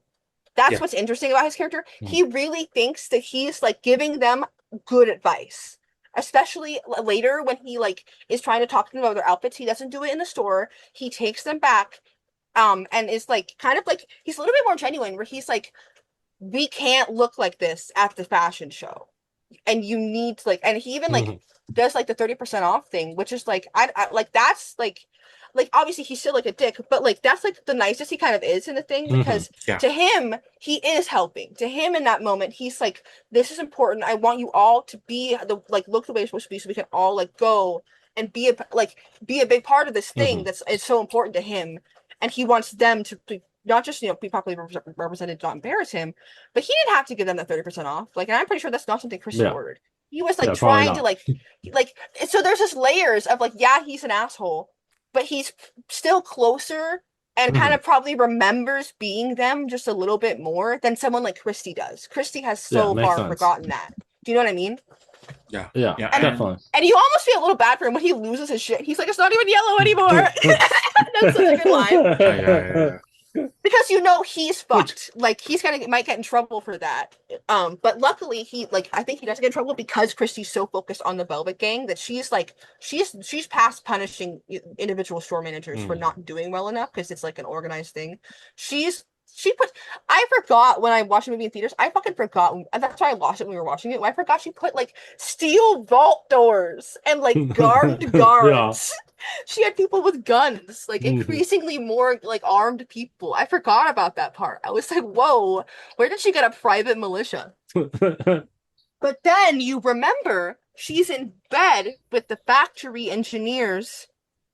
That's yeah, what's interesting about his character. Mhm. He really thinks that he's like giving them good advice. Especially later when he like is trying to talk to them about their outfits. He doesn't do it in the store. He takes them back and is like kind of like he's a little bit more genuine where he's like we can't look like this at the fashion show and you need to like and he even like Mhm. does like the 30% off thing, which is like I like that's like obviously he's still like a dick, but like that's like the nicest he kind of is in the thing Mhm. because yeah, to him he is helping. To him in that moment he's like this is important. I want you all to be the like look the way you're supposed to be so we can all like go and be a big part of this thing Mhm. that's it's so important to him. and he wants them to not just be properly represented, not embarrass him, but he didn't have to give them that 30% off. Like, and I'm pretty sure that's not something Christy ordered. He was like trying to like so there's just layers of like, yeah, he's an asshole, but he's still closer and kind of probably remembers being them just a little bit more than someone like Christy does. Christy has so far forgotten that. Do you know what I mean? Yeah, definitely. And you almost feel a little bad for him when he loses his shit. He's like, it's not even yellow anymore. That's such a good line. Yeah. Because he's fucked. Like he's might get in trouble for that. But luckily I think he doesn't get in trouble because Christy's so focused on the Velvet Gang that she's past punishing individual store managers for not doing well enough because it's like an organized thing. I forgot when I watched the movie in theaters. I fucking forgot. That's why I lost it when we were watching it. I forgot she put like steel vault doors and like guards. Yeah. She had people with guns, like increasingly more like armed people. I forgot about that part. I was like, whoa, where did she get a private militia? But then you remember she's in bed with the factory engineers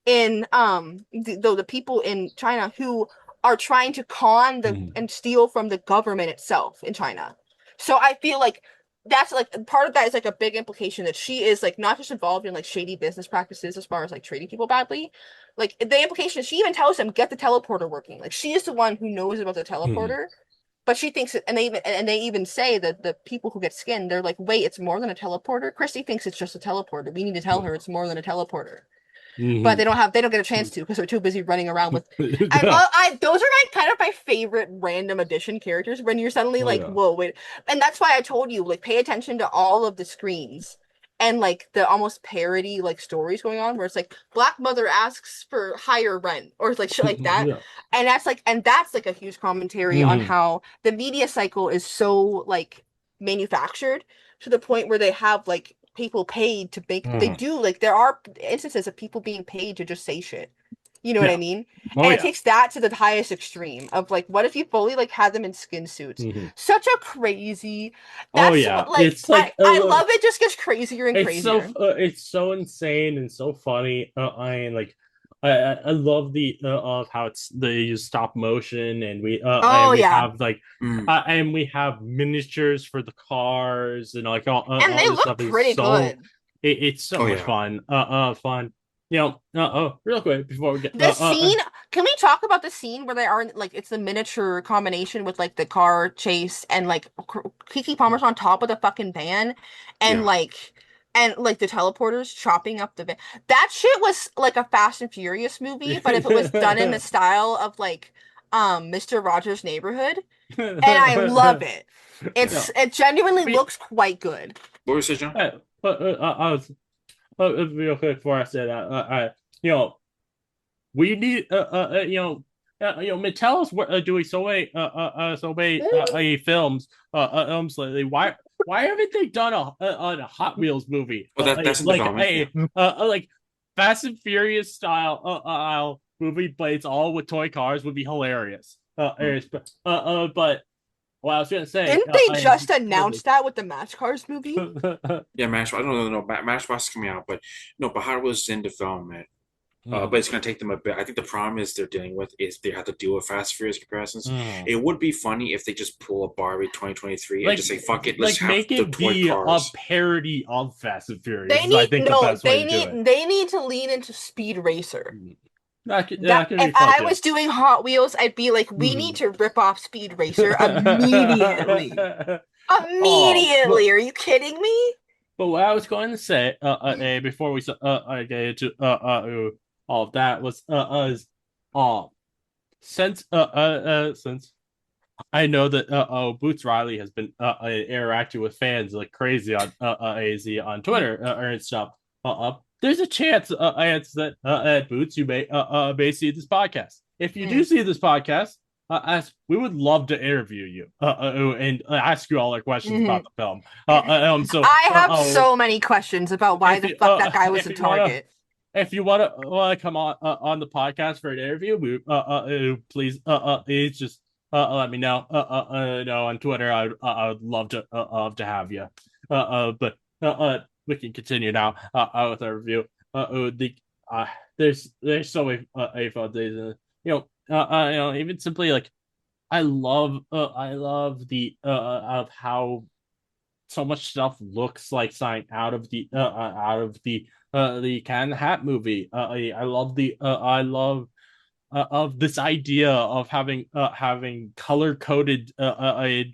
in the people in China who are trying to con and steal from the government itself in China. So I feel like that's like part of that is like a big implication that she is like not just involved in like shady business practices as far as like treating people badly. Like the implication is she even tells them get the teleporter working. Like she is the one who knows about the teleporter, but she thinks it, and they even say that the people who get skinned, they're like, wait, it's more than a teleporter. Christy thinks it's just a teleporter. We need to tell her it's more than a teleporter. But they don't get a chance to because they're too busy running around with. Those are kind of my favorite random addition characters when you're suddenly whoa, wait, and that's why I told you like pay attention to all of the screens and like the almost parody like stories going on where it's like Black mother asks for higher rent or like shit like that, and that's like a huge commentary on how the media cycle is so like manufactured to the point where they have like people paid to make they do like there are instances of people being paid to just say shit, you know what I mean? It takes that to the highest extreme of like what if you fully like had them in skin suits. Such a crazy it's like I love it, just gets crazier and crazier. It's so insane and so funny. I love the of how they use stop motion and we have like and we have miniatures for the cars and like all and all they this look stuff pretty good. It's so much fun. Fun. Real quick before we get the scene. Can we talk about the scene where they are like it's the miniature combination with like the car chase and like Kiki Palmer's on top of the fucking van and like the teleporters chopping up the van. That shit was like a Fast and Furious movie, but if it was done in the style of like Mr. Rogers' Neighborhood, and I love it. It genuinely looks quite good. What were you saying, John? I was real quick before I said that, we need Mattel's doing so many films lately. Why haven't they done a Hot Wheels movie? Well, that's like Fast and Furious style movie, but it's all with toy cars would be hilarious. But what I was gonna say, didn't they just announce that with the Match Cars movie? Yeah, Match. I don't know. Matchbox is coming out, but Hot Wheels is in development. But it's going to take them a bit. I think the problem is they're dealing with is they have to deal with Fast and Furious comparisons. It would be funny if they just pull a Barbie 2023 and just say fuck it, let's have make the it toy be cars. A parody of Fast and Furious. They need to lean into Speed Racer. If I was doing Hot Wheels, I'd be like, we need to rip off Speed Racer immediately. Immediately. Are you kidding me? But what I was going to say, before we get into all of that was since I know that Boots Riley has been interacting with fans like crazy on AZ on Twitter and stuff. There's a chance that Boots you may see this podcast. If you do see this podcast, we would love to interview you and ask you all our questions about the film. So I have so many questions about why the fuck that guy was a target. If you want to come on the podcast for an interview, please just let me know. On Twitter. I would love to have you. But we can continue now with our review. There's so many fun days. even simply like I love the of how so much stuff looks like something out of the Cat in the Hat movie. I love I love of this idea of having color coded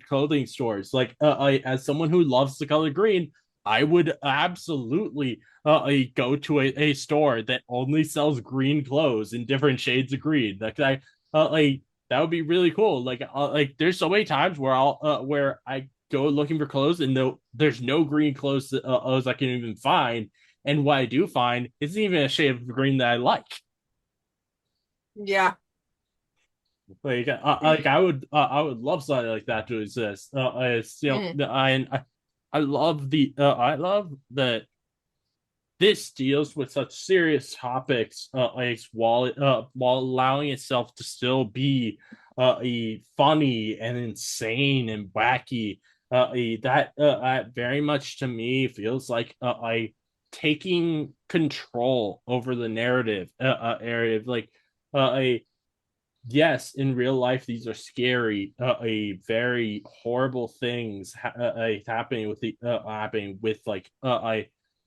clothing stores. Like as someone who loves the color green, I would absolutely go to a store that only sells green clothes in different shades of green. Like that would be really cool. Like there's so many times where I go looking for clothes and there's no green clothes I can even find, and what I do find isn't even a shade of green that I like. Yeah. Like I would love something like that to exist. It's, Mm. I love I love that this deals with such serious topics, like while allowing itself to still be a funny and insane and wacky. That very much to me feels like taking control over the narrative area. Like a yes, in real life, these are scary, a very horrible things happening with like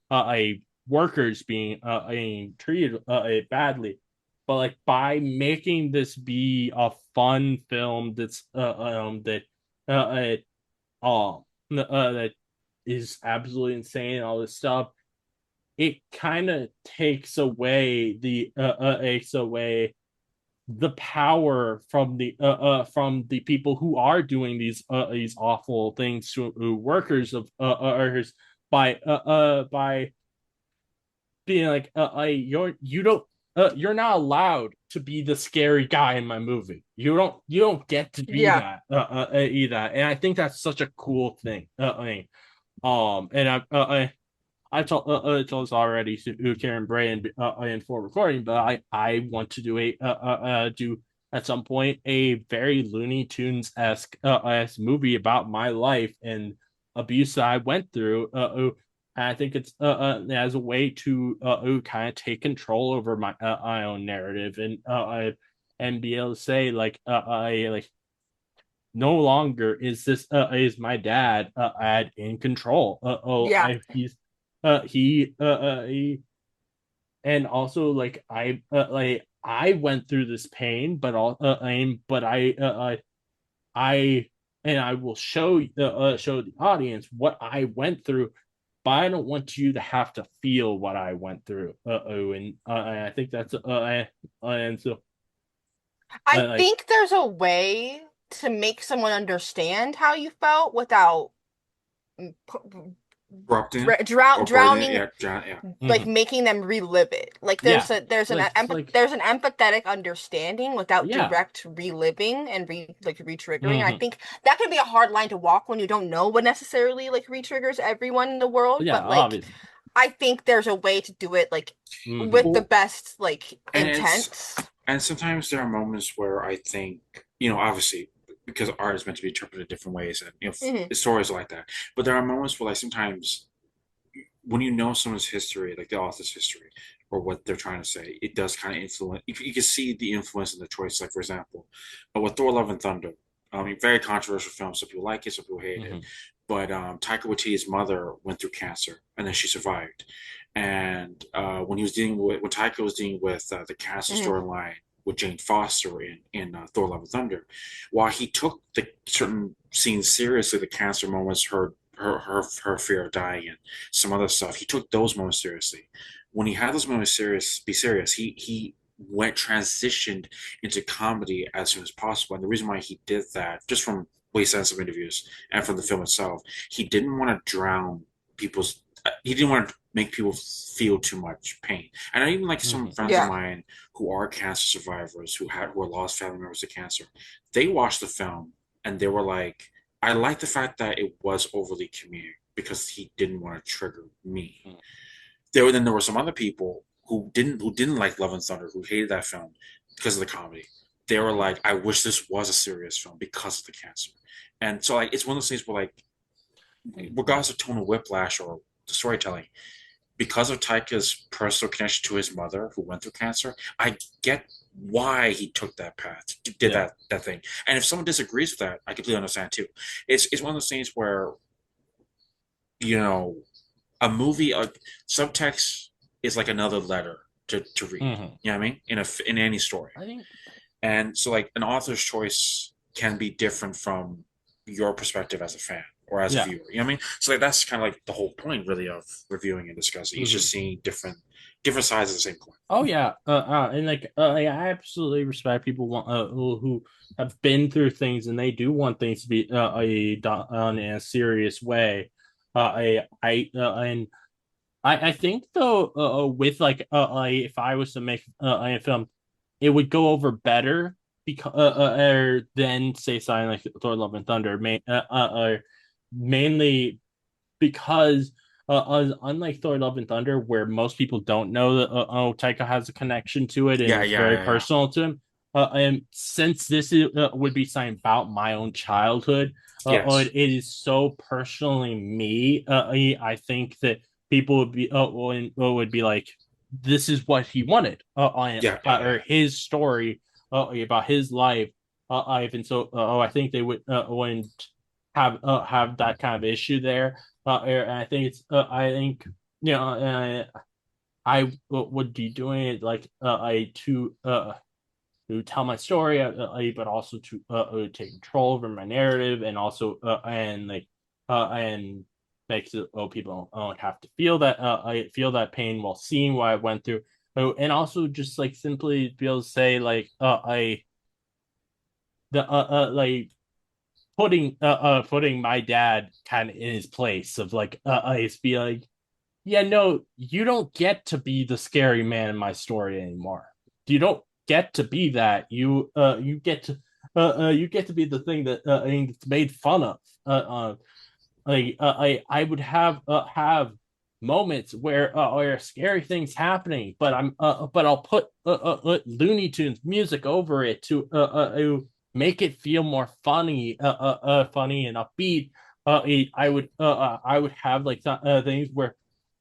a workers being treated badly. But like by making this be a fun film that is absolutely insane, all this stuff, it kind of takes away the power from the people who are doing these awful things to workers of by being like you're not allowed to be the scary guy in my movie. You don't get to be Yeah. that and I think that's such a cool thing. And I told us already to Kira and Brayden in for recording, but I want to do at some point a very Looney Tunes esque movie about my life and abuse that I went through. I think it's as a way to kind of take control over my own narrative and be able to say like I like no longer is my dad in control. Yeah. He and also like I went through this pain, but all but I and I will show the audience what I went through, but I don't want you to have to feel what I went through. And I think that's and so I like think there's a way to make someone understand how you felt without Corrupting or burden. drowning, Yeah, yeah. like mhm. making them relive it. Like Yeah, like there's an empathetic understanding without yeah. direct reliving and re-triggering. I Mhm. think that can be a hard line to walk when you don't know what necessarily like re-triggers everyone in the world, Yeah, but like obviously. I think there's a way to do it like Hmm. with the Well, best like and it's intents. and sometimes there are moments where I think, obviously, because art is meant to be interpreted different ways, and Hmm. stories like that. But there are moments where, like, sometimes when you know someone's history, like the author's history, or what they're trying to say, it does kind of influence. You can see the influence in the choice. Like, for example, with Thor: Love and Thunder, I mean, very controversial film. Some people like it, some people hate it. Hmm. But Taika Waititi's mother went through cancer, and then she survived. And when Taika was dealing with the cancer Hmm. storyline with Jane Foster in Thor: Love and Thunder, while he took the certain scenes seriously, the cancer moments, her fear of dying, and some other stuff, he took those moments seriously. When he had those moments serious, he went transitioned into comedy as soon as possible. And the reason why he did that, just from way sense of interviews and from the film itself, he didn't want to drown people's. He didn't want to make people feel too much pain. And I even like some Hmm. friends of Yeah. mine who are cancer survivors who lost family members to cancer. They watched the film and they were like, I like the fact that it was overly comedic because he didn't want to trigger me. There were some other people who didn't like Love and Thunder, who hated that film because of the comedy. They were like, I wish this was a serious film because of the cancer. And so, like, it's one of those things where, like, regardless of tone of whiplash or the storytelling, because of Taika's personal connection to his mother who went through cancer, I get why he took that path, did that thing. And if someone disagrees with that, I completely understand too. It's one of those things where, you know, a movie, subtext is like another letter to read. You know what I mean? In any story. I think, and so like an author's choice can be different from your perspective as a fan or as a viewer. You know what I mean? So like that's kind of like the whole point really of reviewing and discussing. It's just seeing different sides of the same coin. Oh yeah, and like I absolutely respect people who have been through things and they do want things to be done in a serious way. And I think though with like if I was to make a film, it would go over better because than say something like Thor: Love and Thunder, mainly because unlike Thor: Love and Thunder, where most people don't know that Taika has a connection to it and it's very personal to him. And since this would be something about my own childhood, it is so personally me. I think that people would be like, this is what he wanted, or his story, about his life. And so, I think they wouldn't have that kind of issue there. And I think I think I would be doing it like to tell my story, but also to take control over my narrative, and also and makes it people don't have to feel that I feel that pain while seeing what I went through. And also just like simply be able to say like like putting my dad kind of in his place of like I be like, yeah, no, you don't get to be the scary man in my story anymore. You don't get to be that. You get to be the thing that it's made fun of. I would have moments where scary things happening, but I'll put Looney Tunes music over it to make it feel more funny and upbeat. I would have like things where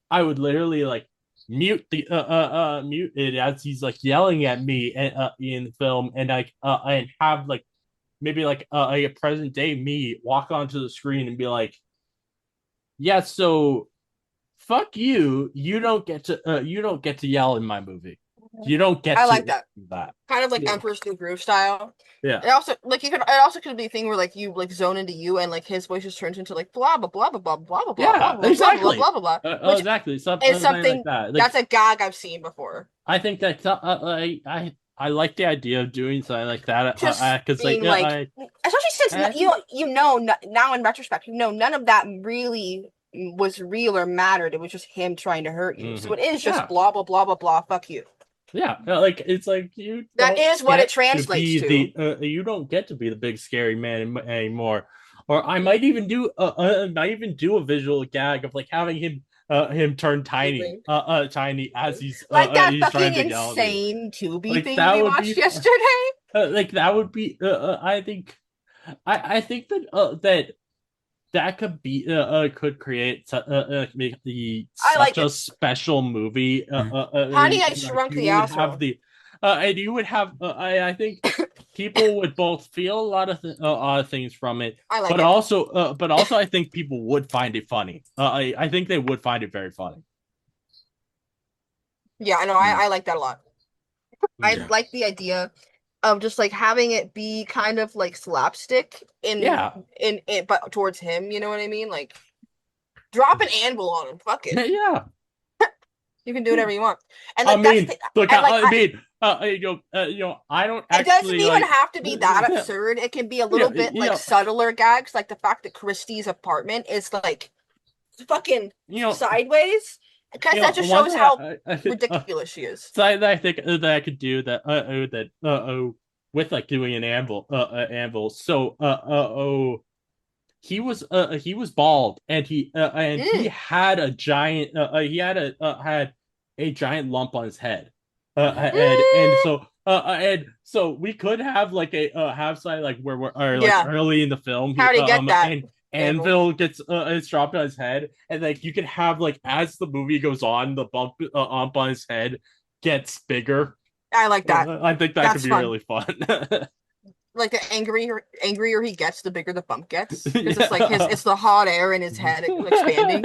I would literally like mute it as he's like yelling at me in the film, and like and have like maybe like a present day me walk onto the screen and be like, yeah, so fuck you, you don't get to yell in my movie. You don't get I to like that. that. Kind of like Emperor's New Groove style. Yeah. It also like it also could be a thing where like you like zone into you and like his voice just turns into like blah blah blah blah blah blah blah Yeah, blah exactly. blah blah blah blah. Which exactly. Something like that. Like, that's a gag I've seen before. I think that I like the idea of doing something like that because being like especially since now in retrospect, none of that really was real or mattered. It was just him trying to hurt you. So it is just blah blah blah blah blah. Fuck you. Yeah, like it's like you. That is what it translates to. You don't get to be the big scary man anymore. Or I might even do a visual gag of like having him turn tiny as he's like that he's fucking trying to insane Tubi like, thing we watched yesterday. Like that would be. I think that could be could create make such a special movie. Honey, I Shrunk the Asshole. And you would have. I think people would both feel a lot of things from it, but also I think people would find it funny. I think they would find it very funny. Yeah, I know. I like that a lot. I like the idea of just like having it be kind of like slapstick in but towards him, you know what I mean? Like drop an anvil on him, fuck it. Yeah. You can do whatever you want. And like I don't actually. It doesn't even have to be that absurd. It can be a little bit like subtler gags, like the fact that Christie's apartment is like fucking sideways. Because that just shows how ridiculous she is. So I think that I could do that with like doing an anvil. So he was bald and he had a giant had a giant lump on his head. And so we could have like a have side like where we're like early in the film. How do you get that? anvil gets is dropped on his head, and like you can have like as the movie goes on, the bump on his head gets bigger. I like that. I think that could That's be fun. really fun. Like the angrier he gets, the bigger the bump gets. Because it's like Yeah. it's the hot air in his head expanding.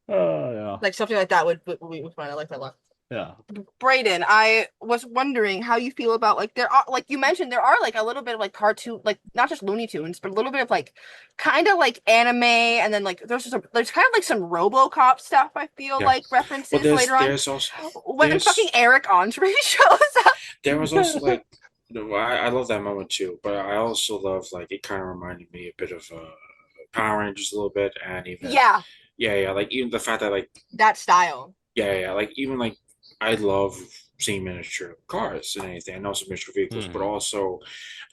Oh yeah, Like something like that would be fun. I like that a lot. yeah. Brayden, I was wondering how you feel about like there are like you mentioned there are like a little bit of like cartoon like not just Looney Tunes but a little bit of like kind of like anime and then like there's kind of like some RoboCop stuff I feel Yeah. like Well, references later on there's also when fucking Eric Andre shows up. there was also like I love that moment too, but I also love like it kind of reminded me a bit of Power Rangers a little bit, and even Yeah, yeah, like even the fact that like that style. yeah, like even like I love seeing miniature cars and anything, and also miniature vehicles, but Mhm. also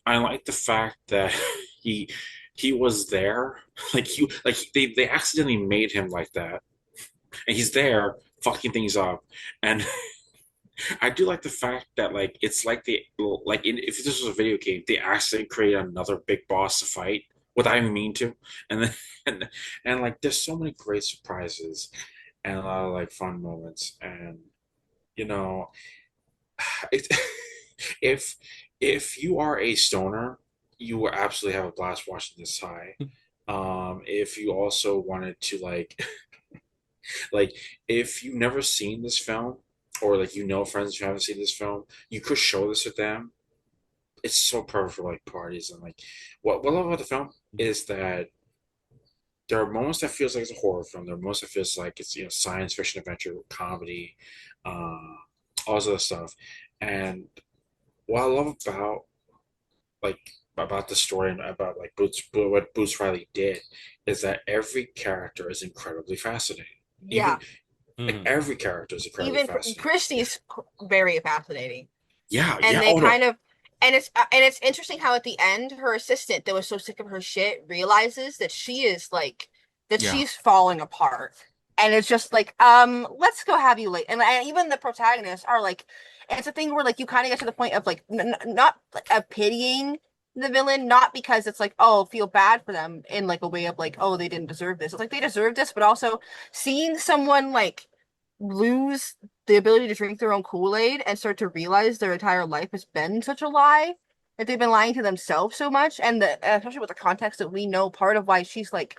I like the fact that he he was there, they accidentally made him like that, and he's there fucking things up, and I do like the fact that like it's like if this was a video game, they accidentally create another big boss to fight without even mean to, and then and like there's so many great surprises and a lot of like fun moments, and you know, it, if if you are a stoner, you will absolutely have a blast watching this high. If you also wanted to like if you've never seen this film or like friends who haven't seen this film, you could show this to them. It's so perfect for like parties and like what I love about the film is that there are moments that feels like it's a horror film. There are moments that feels like it's science fiction, adventure, comedy, uh, all this other stuff. And what I love like about the story and about like what Boots Riley did is that every character is incredibly fascinating. Even Yeah, like Mhm. every character is incredibly even fascinating. Yeah, Christie's very fascinating. yeah, And yeah. they Oh no, kind of and it's interesting how at the end her assistant that was so sick of her shit realizes that she is like that yeah, she's falling apart and it's just like let's go have you late and even the protagonists are like it's a thing where like you kind of get to the point of like not like, pitying the villain not because it's like oh feel bad for them in like a way of like oh they didn't deserve this it's like they deserve this but also seeing someone like lose the ability to drink their own Kool-Aid and start to realize their entire life has been such a lie that they've been lying to themselves so much and especially with the context that we know part of why she's like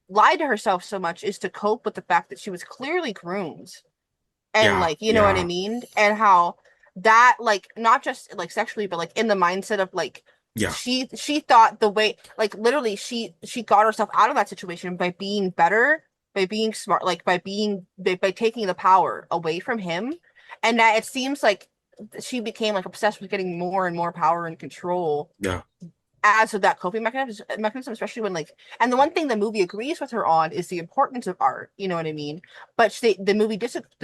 lied to herself so much is to cope with the fact that she was clearly groomed and yeah, like you know what I yeah, mean and how that like not just like sexually but like in the mindset of like yeah, she thought the way like literally she got herself out of that situation by being better by being smart like by taking the power away from him and that it seems like she became like obsessed with getting more and more power and control yeah, as of that coping mechanism, especially when like, and the one thing the movie agrees with her on is the importance of art. You know what I mean? But the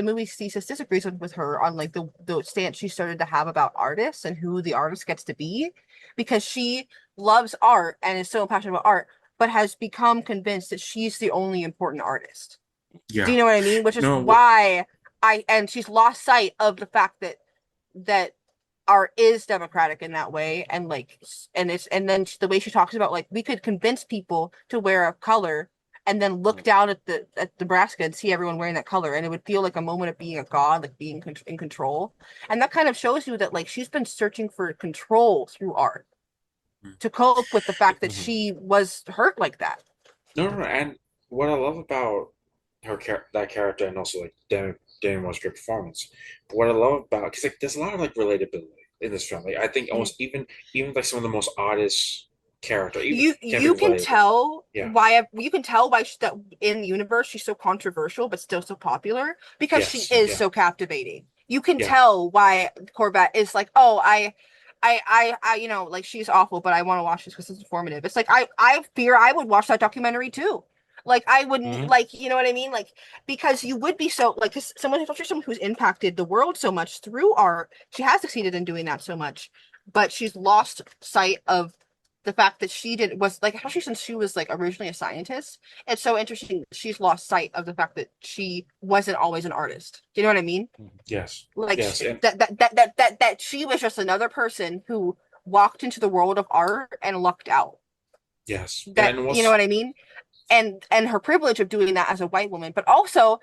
movie thesis disagrees with her on like the stance she started to have about artists and who the artist gets to be, because she loves art and is so passionate about art, but has become convinced that she's the only important artist. Do yeah. you know what I mean? Which is No, why and she's lost sight of the fact that art is democratic in that way and like and then the way she talks about like we could convince people to wear a color and then look down at Nebraska and see everyone wearing that color and it would feel like a moment of being a god like being in control and that kind of shows you that like she's been searching for control through art to cope with the fact that Mhm. she was hurt like that. no. And what I love about that character, and also like Demi Moore's great performance. But what I love about because like there's a lot of like relatability in this film. Like I think Mhm. almost even like some of the most oddest character even can be You can relatable. tell Yeah. why that in the universe she's so controversial but still so popular because she Yes. is Yeah. so captivating. You can Yeah. tell why Corvette is like, oh, I you know, like she's awful, but I want to watch this because it's informative. It's like I fear I would watch that documentary too. Like I wouldn't Mhm. like, you know what I mean? Like because you would be so like 'cause especially someone who's impacted the world so much through art, she has succeeded in doing that so much, but she's lost sight of the fact that she did was like especially since she was like originally a scientist. It's so interesting she's lost sight of the fact that she wasn't always an artist. Do you know what I mean? Yes. Like Yes. And that she was just another person who walked into the world of art and lucked out. Yes, That, and you know what's what I mean? And her privilege of doing that as a white woman, but also,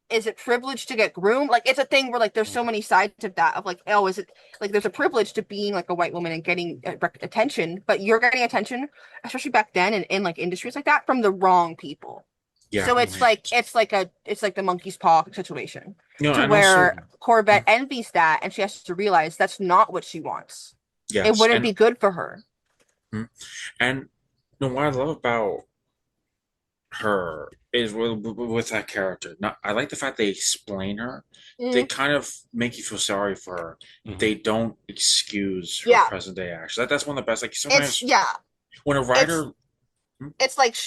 is it privilege to get groomed? Like, it's a thing where, like, there's so many sides of that, of like, oh, is it like there's a privilege to being like a white woman and getting attention, but you're getting attention, especially back then in like industries like that, from the wrong people. yeah, So it's like the monkey's paw situation, to and also where Corbett envies that, and she has to realize that's not what she wants. It yes, wouldn't be good for her. mm, and what I love about her is with that character. Not, I like the fact they explain her. They Mm, kind of make you feel sorry for her. Mhm. They don't excuse her yeah, present day actions. That's one of the best. Like it's sometimes yeah, when a it's writer, it's like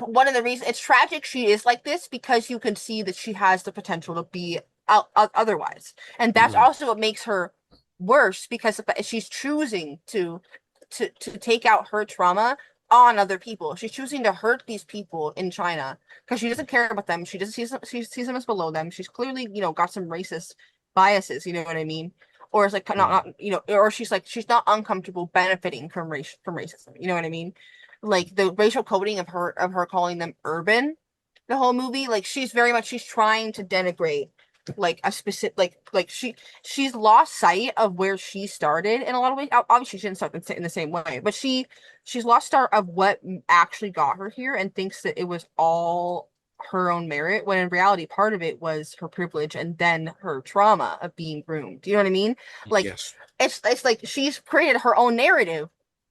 one of the reasons it's tragic she is like this, because you can see that she has the potential to be otherwise, and that's Mhm. also what makes her worse, because she's choosing to take out her trauma on other people. She's choosing to hurt these people in China because she doesn't care about them. She doesn't she sees them as below them. She's clearly, got some racist biases, you know what I mean? Or it's like Mhm. not, or she's not uncomfortable benefiting from racism, you know what I mean? Like the racial coding of her calling them urban the whole movie, like she's trying to denigrate like a specific, like she's lost sight of where she started in a lot of ways. Obviously she didn't start in the same way, but she's lost start of what actually got her here, and thinks that it was all her own merit, when in reality part of it was her privilege and then her trauma of being groomed. Do you know what I mean? Like, yes, it's like she's created her own narrative,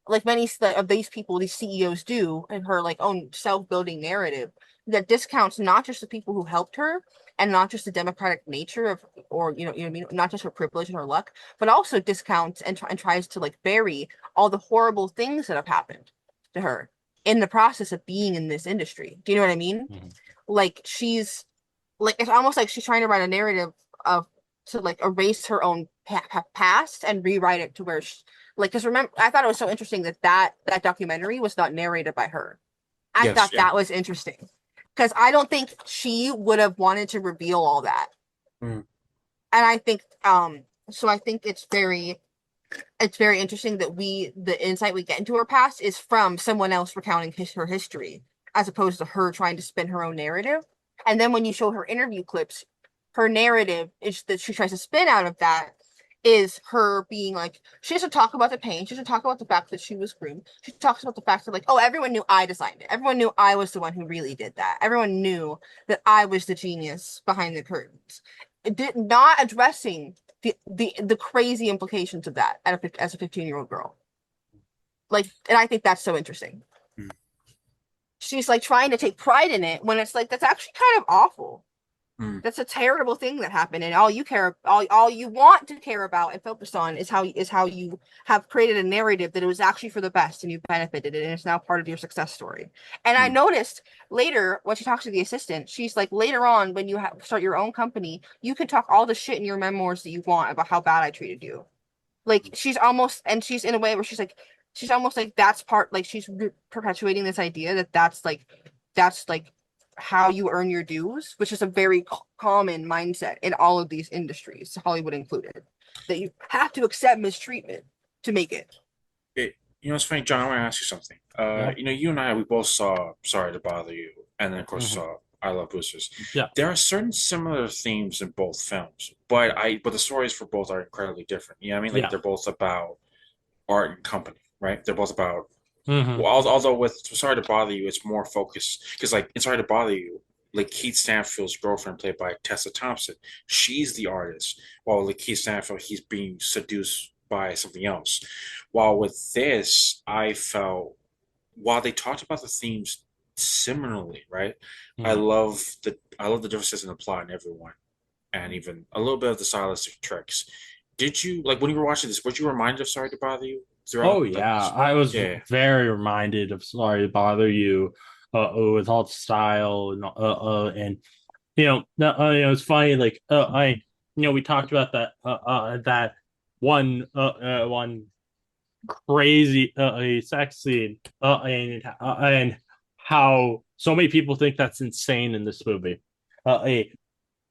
like many of these people, these CEOs do, and her like own self-building narrative that discounts not just the people who helped her, and not just the democratic nature of, or you know what I mean, not just her privilege and her luck, but also discounts and tries to like bury all the horrible things that have happened to her in the process of being in this industry. Do you know what I mean? Mhm. Like, it's almost like she's trying to write a narrative of, to like erase her own past and rewrite it to where like, because remember, I thought it was so interesting that documentary was not narrated by her. I yes, thought yeah. that was interesting, because I don't think she would have wanted to reveal all that. Mm, And I think, so I think it's very interesting that the insight we get into her past is from someone else recounting her history, as opposed to her trying to spin her own narrative. And then when you show her interview clips, her narrative is that she tries to spin out of that is her being like, she doesn't talk about the pain, she doesn't talk about the fact that she was groomed. She talks about the fact that, like, oh, everyone knew I designed it, everyone knew I was the one who really did that, everyone knew that I was the genius behind the curtains. It did not addressing the crazy implications of that as a 15-year-old girl. Like, and I think that's so interesting. mm, She's like trying to take pride in it, when it's like, that's actually kind of awful. mm. That's a terrible thing that happened, and all you want to care about and focus on is how you have created a narrative that it was actually for the best, and you benefited, and it's now part of your success story. And I Mm. noticed later when she talks to the assistant, she's like, later on when you start your own company, you can talk all the shit in your memoirs that you want about how bad I treated you. Like, she's in a way where she's almost like, that's part, like, she's perpetuating this idea that that's like how you earn your dues, which is a very common mindset in all of these industries, Hollywood included, that you have to accept mistreatment to make it. It, it's funny, John. I want to ask you something. Yeah. You and I, we both saw Sorry to Bother You, and then of course Mhm. saw I Love Boosters. Yeah. There are certain similar themes in both films, but the stories for both are incredibly different. You know what I mean? Like Yeah. they're both about art and company, right? They're both about, Hmm. well, although with Sorry to Bother You, it's more focused because, like, in Sorry to Bother You, like Keith Stanfield's girlfriend, played by Tessa Thompson, she's the artist, while like Keith Stanfield, he's being seduced by something else. While with this, I felt, while they talked about the themes similarly, right? Hmm. I love the differences in the plot and everyone, and even a little bit of the stylistic tricks. Did you, like, when you were watching this? Were you reminded of Sorry to Bother You Oh throughout? Like, yeah, I was yeah. very reminded of Sorry to Bother You, with all the style and it's funny. Like, we talked about that one crazy sex scene, and how so many people think that's insane in this movie.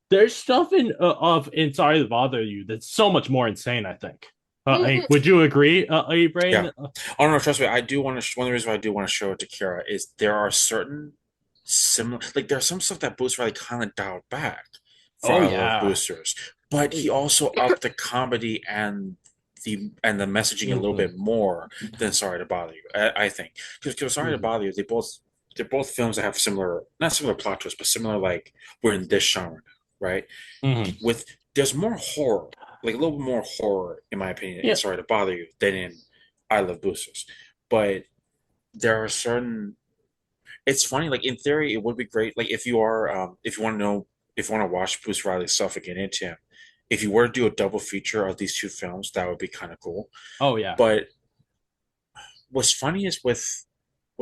There's stuff in Sorry to Bother You that's so much more insane, I think. Would you agree, Yeah. Brain? Oh no, trust me. I do want to. One of the reasons why I do want to show it to Kira is there are certain similar, like there's some stuff that Booster Riley kind of dialed back for Oh I Love yeah. Boosters, but Oh he yeah. also upped the comedy and the messaging a little Hmm. bit more than Sorry to Bother You. I think because Sorry to Hmm. Bother You, they're both films that have similar, not similar plot twists, but similar, like we're in this genre now, right? Hmm. With there's more horror, like a little bit more horror, in my opinion, in Yeah. Sorry to Bother You than in I Love Boosters. But there are certain. It's funny, like in theory, it would be great. Like if you want to know, if you want to watch Bruce Riley's stuff and get into him, if you were to do a double feature of these two films, that would be kind of cool. Oh yeah. But what's funny is with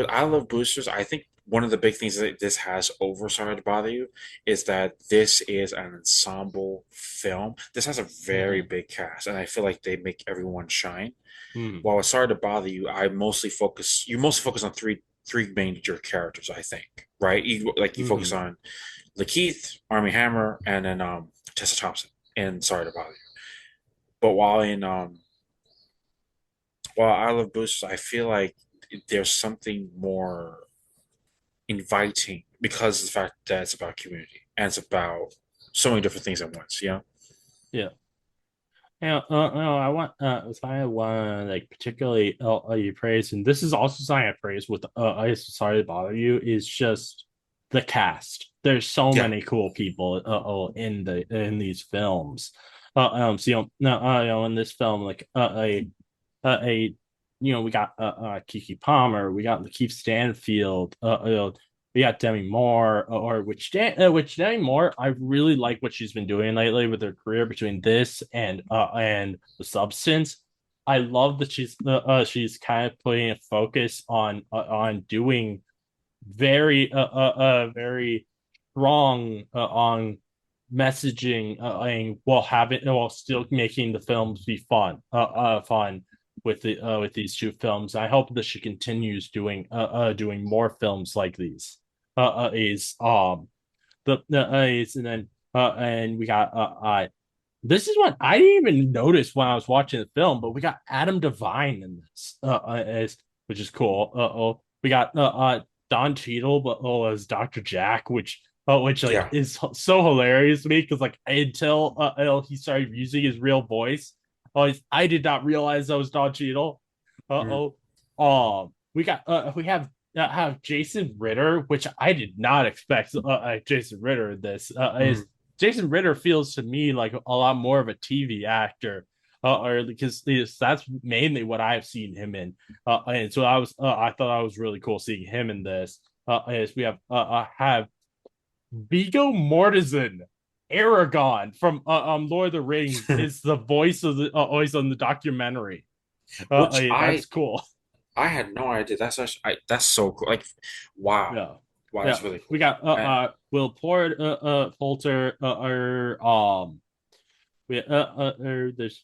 I Love Boosters, I think one of the big things that this has over Sorry to Bother You is that this is an ensemble film. This has a very Hmm. big cast, and I feel like they make everyone shine. Hmm. While with Sorry to Bother You, you mostly focus on three major characters, I think, right? You focus Hmm. on Lakeith, Army Hammer, and then Tessa Thompson in Sorry to Bother You. But while I Love Boosters, I feel like there's something more inviting because of the fact that it's about community and it's about so many different things at once, you know? Yeah. Yeah, no, I want if I want like particularly you praise, and this is also something I praise with I sorry to bother you, is just the cast. There's so Yeah. many cool people in these films. So no, in this film, like a we got Kiki Palmer, we got Lakeith Stanfield, we got Demi Moore, which Demi Moore, I really like what she's been doing lately with her career between this and The Substance. I love that she's kind of putting a focus on doing very strong on messaging and while still making the films be fun with these two films. I hope that she continues doing more films like these. Is the is and then and we got this is what I didn't even notice when I was watching the film, but we got Adam Devine in this, which is cool. We got Don Cheadle, but as Dr. Jack, which like Yeah. is so hilarious to me because like until he started using his real voice, I did not realize that was Don Cheadle. Mhm. We have Jason Ritter, which I did not expect. Jason Ritter in this is Mhm. Jason Ritter feels to me like a lot more of a TV actor, or because that's mainly what I've seen him in. And so I thought I was really cool seeing him in this. As we have Viggo Mortensen, Aragon from Lord of the Rings is the voice of the always on the documentary. Which That's cool. I had no idea. That's so cool. Like, wow, Yeah, wow, yeah. that's really We cool. got Will Poulter there's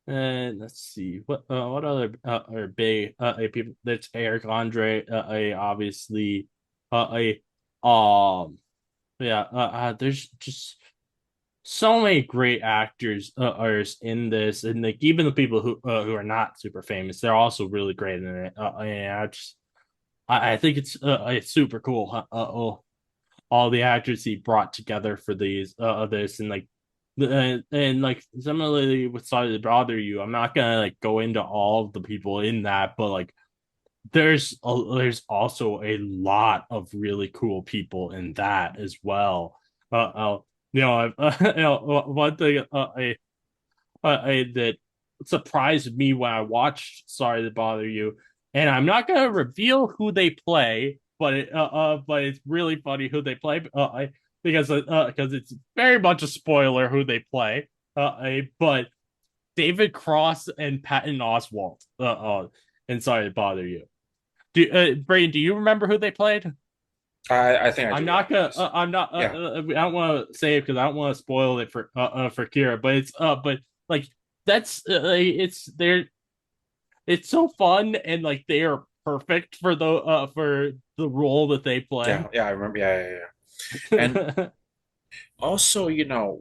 and let's see what other are big people. That's Eric Andre. Obviously, a yeah. There's just so many great actors are in this, and like even the people who are not super famous, they're also really great in it. And I think it's super cool. All the actors he brought together for these this and like and like similarly with Sorry to Bother You, I'm not gonna like go into all of the people in that, but like there's also a lot of really cool people in that as well. One thing that surprised me when I watched Sorry to Bother You, and I'm not gonna reveal who they play, but it's really funny who they play, because it's very much a spoiler who they play. But David Cross and Patton Oswalt, and Sorry to Bother You. Brayden, do you remember who they played? I think I do. Yeah. Yes. I'm not. Yeah. I don't want to say it because I don't want to spoil it for Kira. But like that's it's so fun and like they are perfect for the role that they Yeah. play. Yeah. I remember. Yeah. Yeah. Yeah. And also,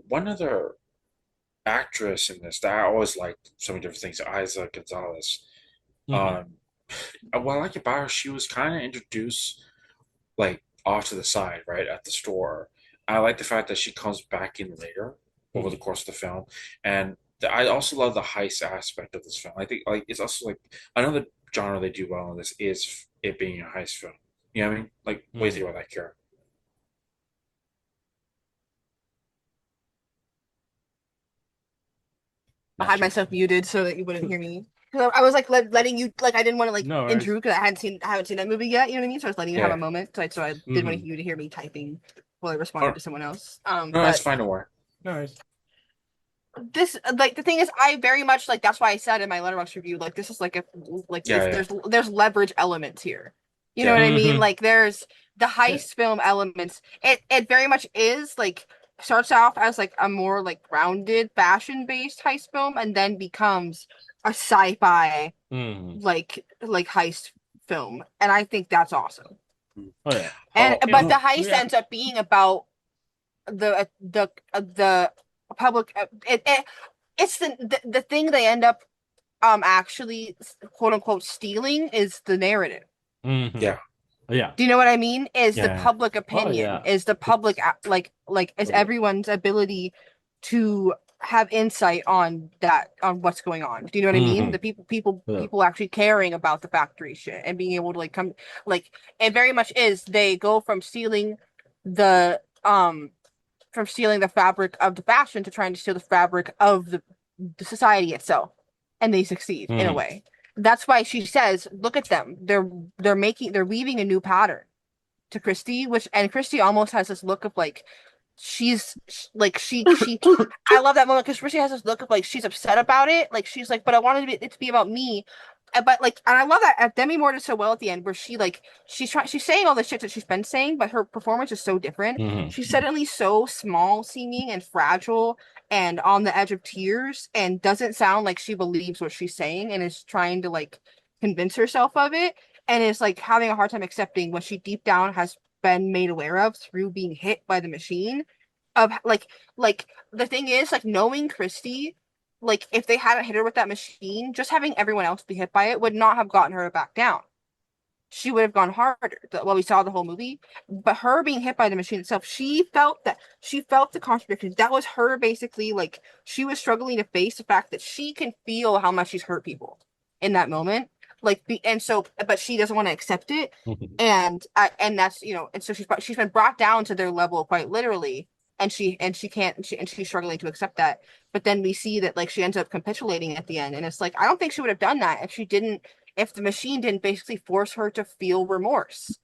one other actress in this that I always liked so many different things, Isa Gonzalez. Mhm. Um, what I like about her, she was kind of introduced like off to the side, right at the store. I like the fact that she comes back in later over the course of the film, and I also love the heist aspect of this film. I think like it's also like another genre they do well in this is it being a heist film. You know what I mean? Like, what do you think about that, Kira? I had Master. myself muted so that you wouldn't hear me. 'Cause I was like letting you like I didn't want to like No worries. intrude because I haven't seen that movie yet. You know what I mean? So I was letting you have a Yeah. moment. So I didn't want Mhm. you to hear me typing while I Oh, responded to someone else. no, that's But fine. Don't worry. No worries. this like the thing is, I very much like that's why I said in my Letterboxd review like this is like a like Yeah, it's yeah, there's leverage elements here. You know yeah. what I mean? Mhm. Like there's the Yeah. heist film elements. It very much is like starts off as like a more like grounded fashion based heist film and then becomes a sci-fi Mhm. like heist film, and I think that's awesome. Oh yeah. And Oh, but the Yeah. heist Yeah. ends up being about the public. It's the thing they end up actually quote unquote stealing is the narrative. Mhm. yeah, Yeah. Do you know what I mean? Is the yeah, public Oh opinion, yeah. is the public is Oh yeah. everyone's ability to have insight on that on what's going on. Do you know what I mean? Mhm. The people Yeah. people actually caring about the factory shit and being able to like come like it very much is they go the from stealing the fabric of the fashion to trying to steal the fabric of the society itself. And they succeed in a Mhm. way. That's why she says, look at them. They're weaving a new pattern to Christy, which and Christy almost has this look of like like she I love that moment because Christy has this look of like she's upset about it. Like she's like, but I wanted it to be about me. But like, and I love that Demi Moore did so well at the end, where she like she's saying all the shit that she's been saying, but her performance is so different. Mhm. She's suddenly so small seeming and fragile and on the edge of tears, and doesn't sound like she believes what she's saying, and is trying to like convince herself of it, and is like having a hard time accepting what she deep down has been made aware of through being hit by the machine of like the thing is like knowing Christy, like if they hadn't hit her with that machine, just having everyone else be hit by it would not have gotten her to back down. She would have gone harder. Well, we saw the whole movie, but her being hit by the machine itself, she felt the contradiction. That was her basically like she was struggling to face the fact that she can feel how much she's hurt people in that moment. And so, but she doesn't want to accept it, Mhm. and that's and so she's been brought down to their level quite literally, and she can't and she's struggling to accept that. But then we see that like she ends up capitulating at the end, and it's like I don't think she would have done that if the machine didn't basically force her to feel remorse,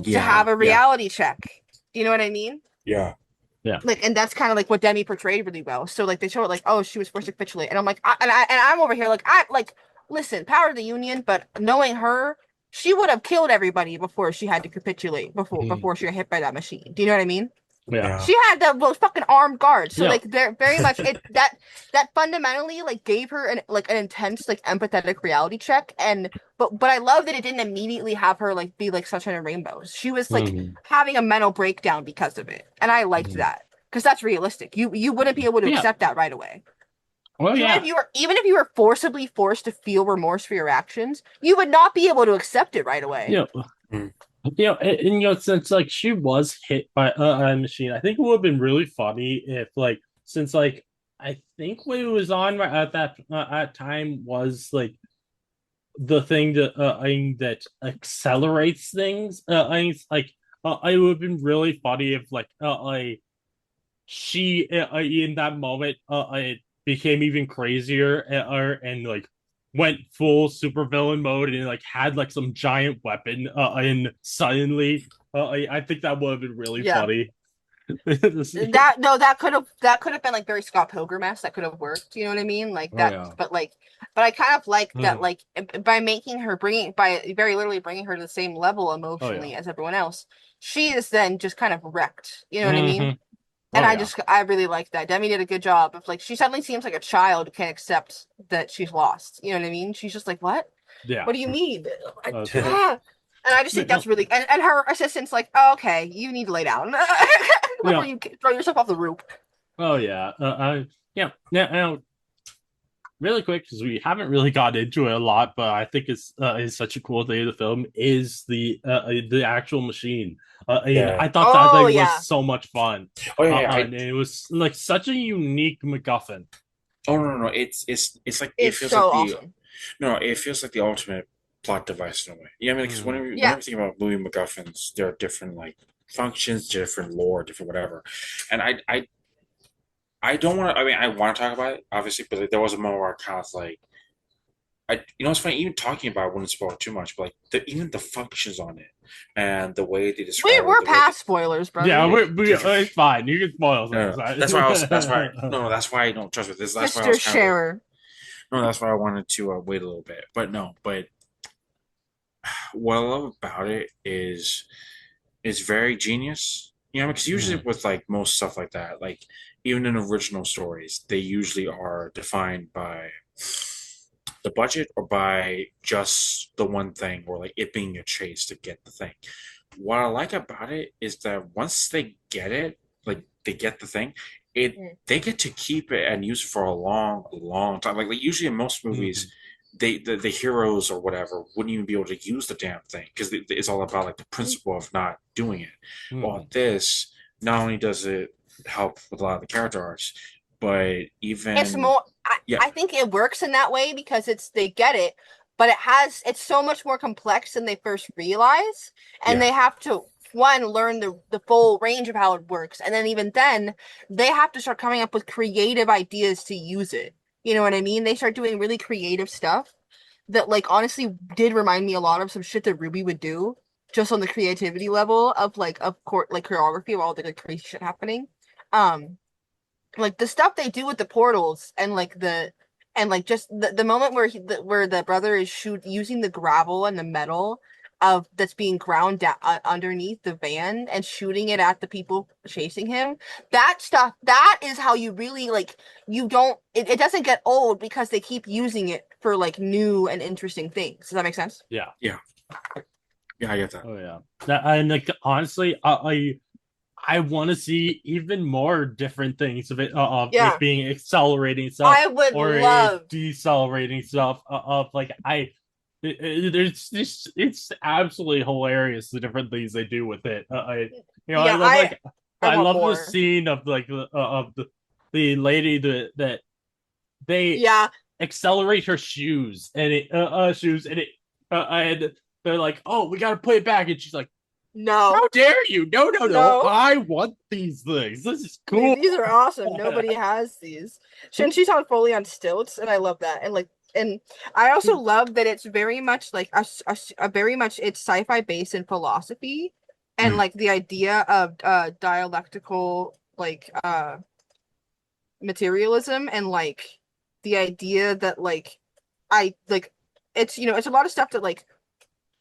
to yeah, have a yeah, reality check. Do you know what I mean? yeah. Yeah. Like, and that's kind of like what Demi portrayed really well. So like they show it like, oh, she was forced to capitulate, and I'm over here like I like listen, power to the union, but knowing her, she would have killed everybody before she had to capitulate Mhm. before she got hit by that machine. Do you know what I mean? Yeah. Yeah. She had those fucking armed guards, so Yeah. like they're very much that fundamentally like gave her an intense like empathetic reality check, and but I love that it didn't immediately have her like be like sunshine and rainbows. She was like Mhm. having a mental breakdown because of it, and I liked Mhm. that because that's realistic. You wouldn't be able to Yeah. accept that right away. Oh yeah. Even if you were forcibly forced to feel remorse for your actions, you would not be able to accept it right away. Yeah. Mm. Since like she was hit by a machine, I think it would have been really funny if like since like I think what it was on right at that at time was like the thing that accelerates things. Like it would have been really funny if like she in that moment it became even crazier and like went full supervillain mode and like had like some giant weapon and suddenly I think that would have been really Yeah. funny. That no, that could have been like very Scott Pilgrim-esque. That could have worked. You know what I mean? Like Oh that, yeah. but I kind of like that. Mhm. Like by making her by very literally bringing her to the same level Oh emotionally yeah. as everyone else, she is then just kind of wrecked. You know what I mean? Hmm. And Oh yeah. I really like that. Demi did a good job of like she suddenly seems like a child who can't accept that she's lost. You know what I mean? She's just like, what? Yeah. What do you mean? Okay. And I just think that's really and her assistant's like, oh, okay, you need to lay down before Yeah. you throw yourself off the roof. Oh yeah. Yeah. Now, really quick, because we haven't really got into it a lot, but I think it's such a cool thing of the film is the actual machine. And Yeah. I thought that Oh thing was yeah, so much fun. Oh yeah, yeah. And it was like such a unique MacGuffin. Oh no, no, no. It's like it it's feels like so the awesome. no, it feels like the ultimate plot device in a way. Yeah, I mean, because Mhm. whenever Yeah, you think about movie MacGuffins, there are different like functions, different lore, different whatever. And I don't want to. I mean, I want to talk about it, obviously, but there was a moment where I kind of like, it's funny. Even talking about it wouldn't spoil too much, but like even the functions on it and the way they describe it, we're the way they past spoilers, Yeah, brother. it's fine. You can spoil no, things. no, that's why I was. That's why. No, no, that's why I don't trust with this. That's why I Mr. was kind of like, Sharer. no, that's why I wanted to wait a little bit. But no, but what I love about it is it's very genius. You know, because usually Mhm. with like most stuff like that, like even in original stories, they usually are defined by the budget or by just the one thing or like it being a chase to get the thing. What I like about it is that once they get it, like they get the thing, it Mm. they get to keep it and use it for a long, long time. Like usually in most movies, Mhm. the heroes or whatever wouldn't even be able to use the damn thing because it's all about like the principle of not doing it. Well, Mhm. this not only does it help with a lot of the character arcs, but It's even more. yeah, I think it works in that way because they get it, but it's so much more complex than they first realize, and yeah. they have to one learn the full range of how it works, and then even then they have to start coming up with creative ideas to use it. You know what I mean? They start doing really creative stuff that like honestly did remind me a lot of some shit that Ruby would do just on the creativity level of of court like choreography of all the like crazy shit happening. Um like the stuff they do with the portals and like just the moment where where the brother is using the gravel and the metal of that's being ground down underneath the van and shooting it at the people chasing him, that stuff, that is how you really like you don't it doesn't get old because they keep using it for like new and interesting things. Does that make sense? Yeah. Yeah, yeah, I get that. Oh yeah. And like honestly, I want to see even more different things of it Yeah, being accelerating stuff I would or it love. decelerating stuff of like it's absolutely hilarious the different things they do with it. I Yeah, love I I want love the more. scene of like of the lady that they Yeah, accelerate her shoes and it and they're like, oh, we gotta put it back, and she's like, no, how dare you? No, no, no. no. I want these things. This is cool. These are awesome. Nobody has these. And she's on fully on stilts, and I love that. And I also love that it's very much like a very much it's sci-fi based in philosophy and Mm. like the idea of dialectical materialism and like the idea that like I like it's it's a lot of stuff that like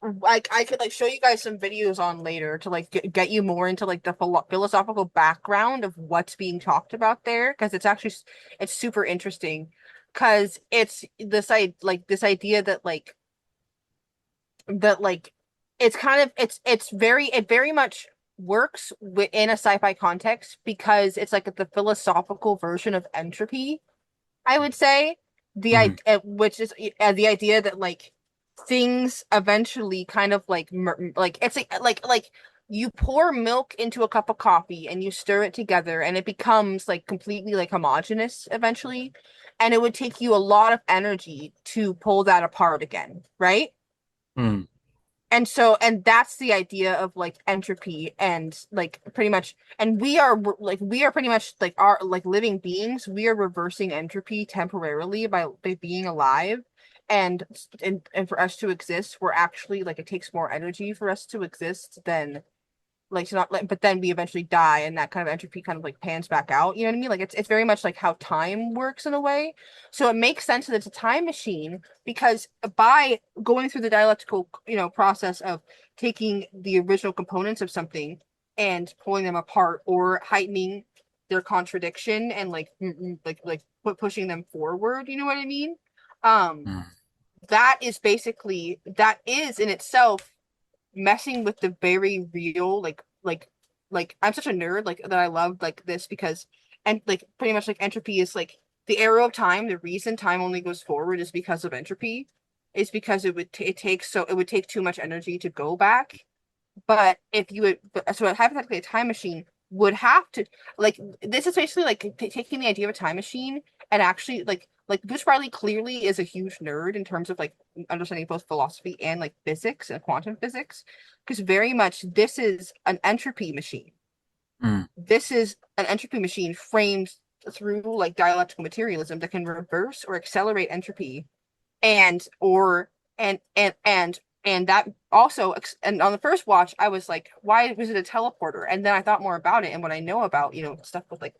I could like show you guys some videos on later to like get you more into like the philosophical background of what's being talked about there because it's actually it's super interesting because it's this idea that like it's kind of it very much works within a sci-fi context because it's like the philosophical version of entropy, I would say. Mm. Which is the idea that like things eventually kind of like like it's like you pour milk into a cup of coffee and you stir it together and it becomes like completely like homogeneous eventually, and it would take you a lot of energy to pull that apart again, right? Mm. And that's the idea of like entropy and like pretty much, and we are pretty much like our like living beings, we are reversing entropy temporarily by being alive. And for us to exist, we're actually like it takes more energy for us to exist than like to not like, but then we eventually die and that kind of entropy kind of like pans back out, you know what I mean? Like it's very much like how time works in a way. So it makes sense that it's a time machine because by going through the dialectical process of taking the original components of something and pulling them apart or heightening their contradiction and pushing them forward, you know what I mean? um Mm. that is basically that is in itself messing with the very real I'm such a nerd like that I love like this because and like pretty much like entropy is like the arrow of time. The reason time only goes forward is because of entropy. Is because it would take too much energy to go back. But if you would, so hypothetically, a time machine would have to like this is basically like taking the idea of a time machine and actually like Bruce Riley clearly is a huge nerd in terms of like understanding both philosophy and like physics and quantum physics, because very much this is an entropy machine. This is an entropy machine framed through like dialectical materialism that can reverse or accelerate entropy, and or and that also, and on the first watch I was like, why was it a teleporter? And then I thought more about it, and what I know about stuff with like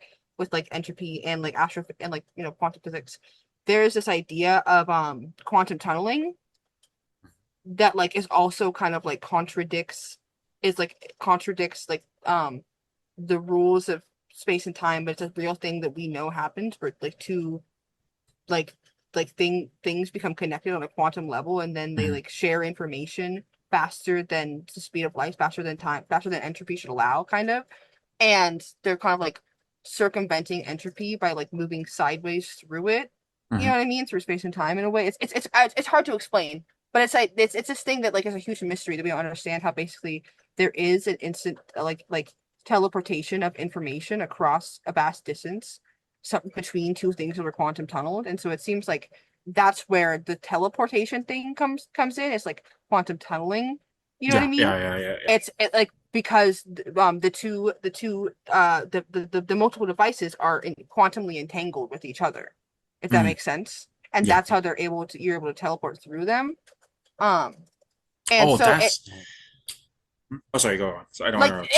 entropy and like astro and like quantum physics, there's this idea of quantum tunneling that like is also kind of like contradicts like the rules of space and time, but it's a real thing that we know happens where like two like things become connected on a quantum level, and then they like share information faster than the speed of light, faster than time, faster than entropy should allow, kind of. And they're kind of like circumventing entropy by like moving sideways through it. You know what I mean? Through space and time in a way. It's hard to explain, but it's like it's this thing that like is a huge mystery that we don't understand, how basically there is an instant like teleportation of information across a vast distance between two things that are quantum tunneled. And so it seems like that's where the teleportation thing comes in. It's like quantum tunneling. You know what I mean? Yeah. It's like because the multiple devices are quantumly entangled with each other, if that makes sense. And Yeah. that's how you're able to teleport through them. And Oh, so that's. Oh, sorry. Go on. So I don't like interrupt.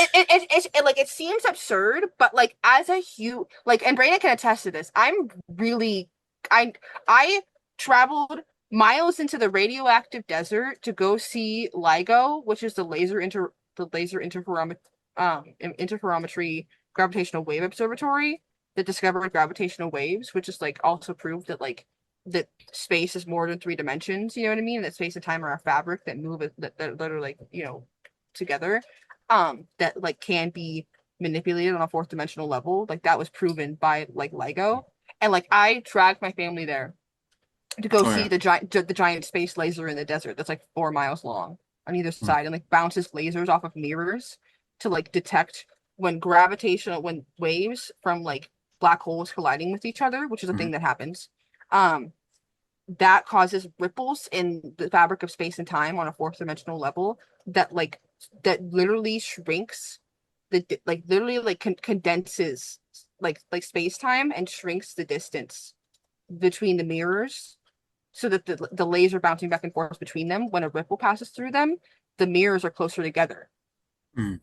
it seems absurd, but like as a huge like, and Brayden can attest to this, I traveled miles into the radioactive desert to go see LIGO, which is the laser interferometry gravitational wave observatory that discovered gravitational waves, which is like also proved that like that space is more than three dimensions. You know what I mean? That space and time are a fabric that move that are like together, that like can be manipulated on a fourth dimensional level. Like that was proven by like LIGO. And like I dragged my family there to go see the giant space laser in the desert that's like 4 miles long on either side, and like bounces lasers off of mirrors to like detect when waves from like black holes colliding with each other, which is a thing that happens. That causes ripples in the fabric of space and time on a fourth dimensional level that literally shrinks literally like condenses like space time and shrinks the distance between the mirrors, so that the laser bouncing back and forth between them, when a ripple passes through them, the mirrors are closer together. And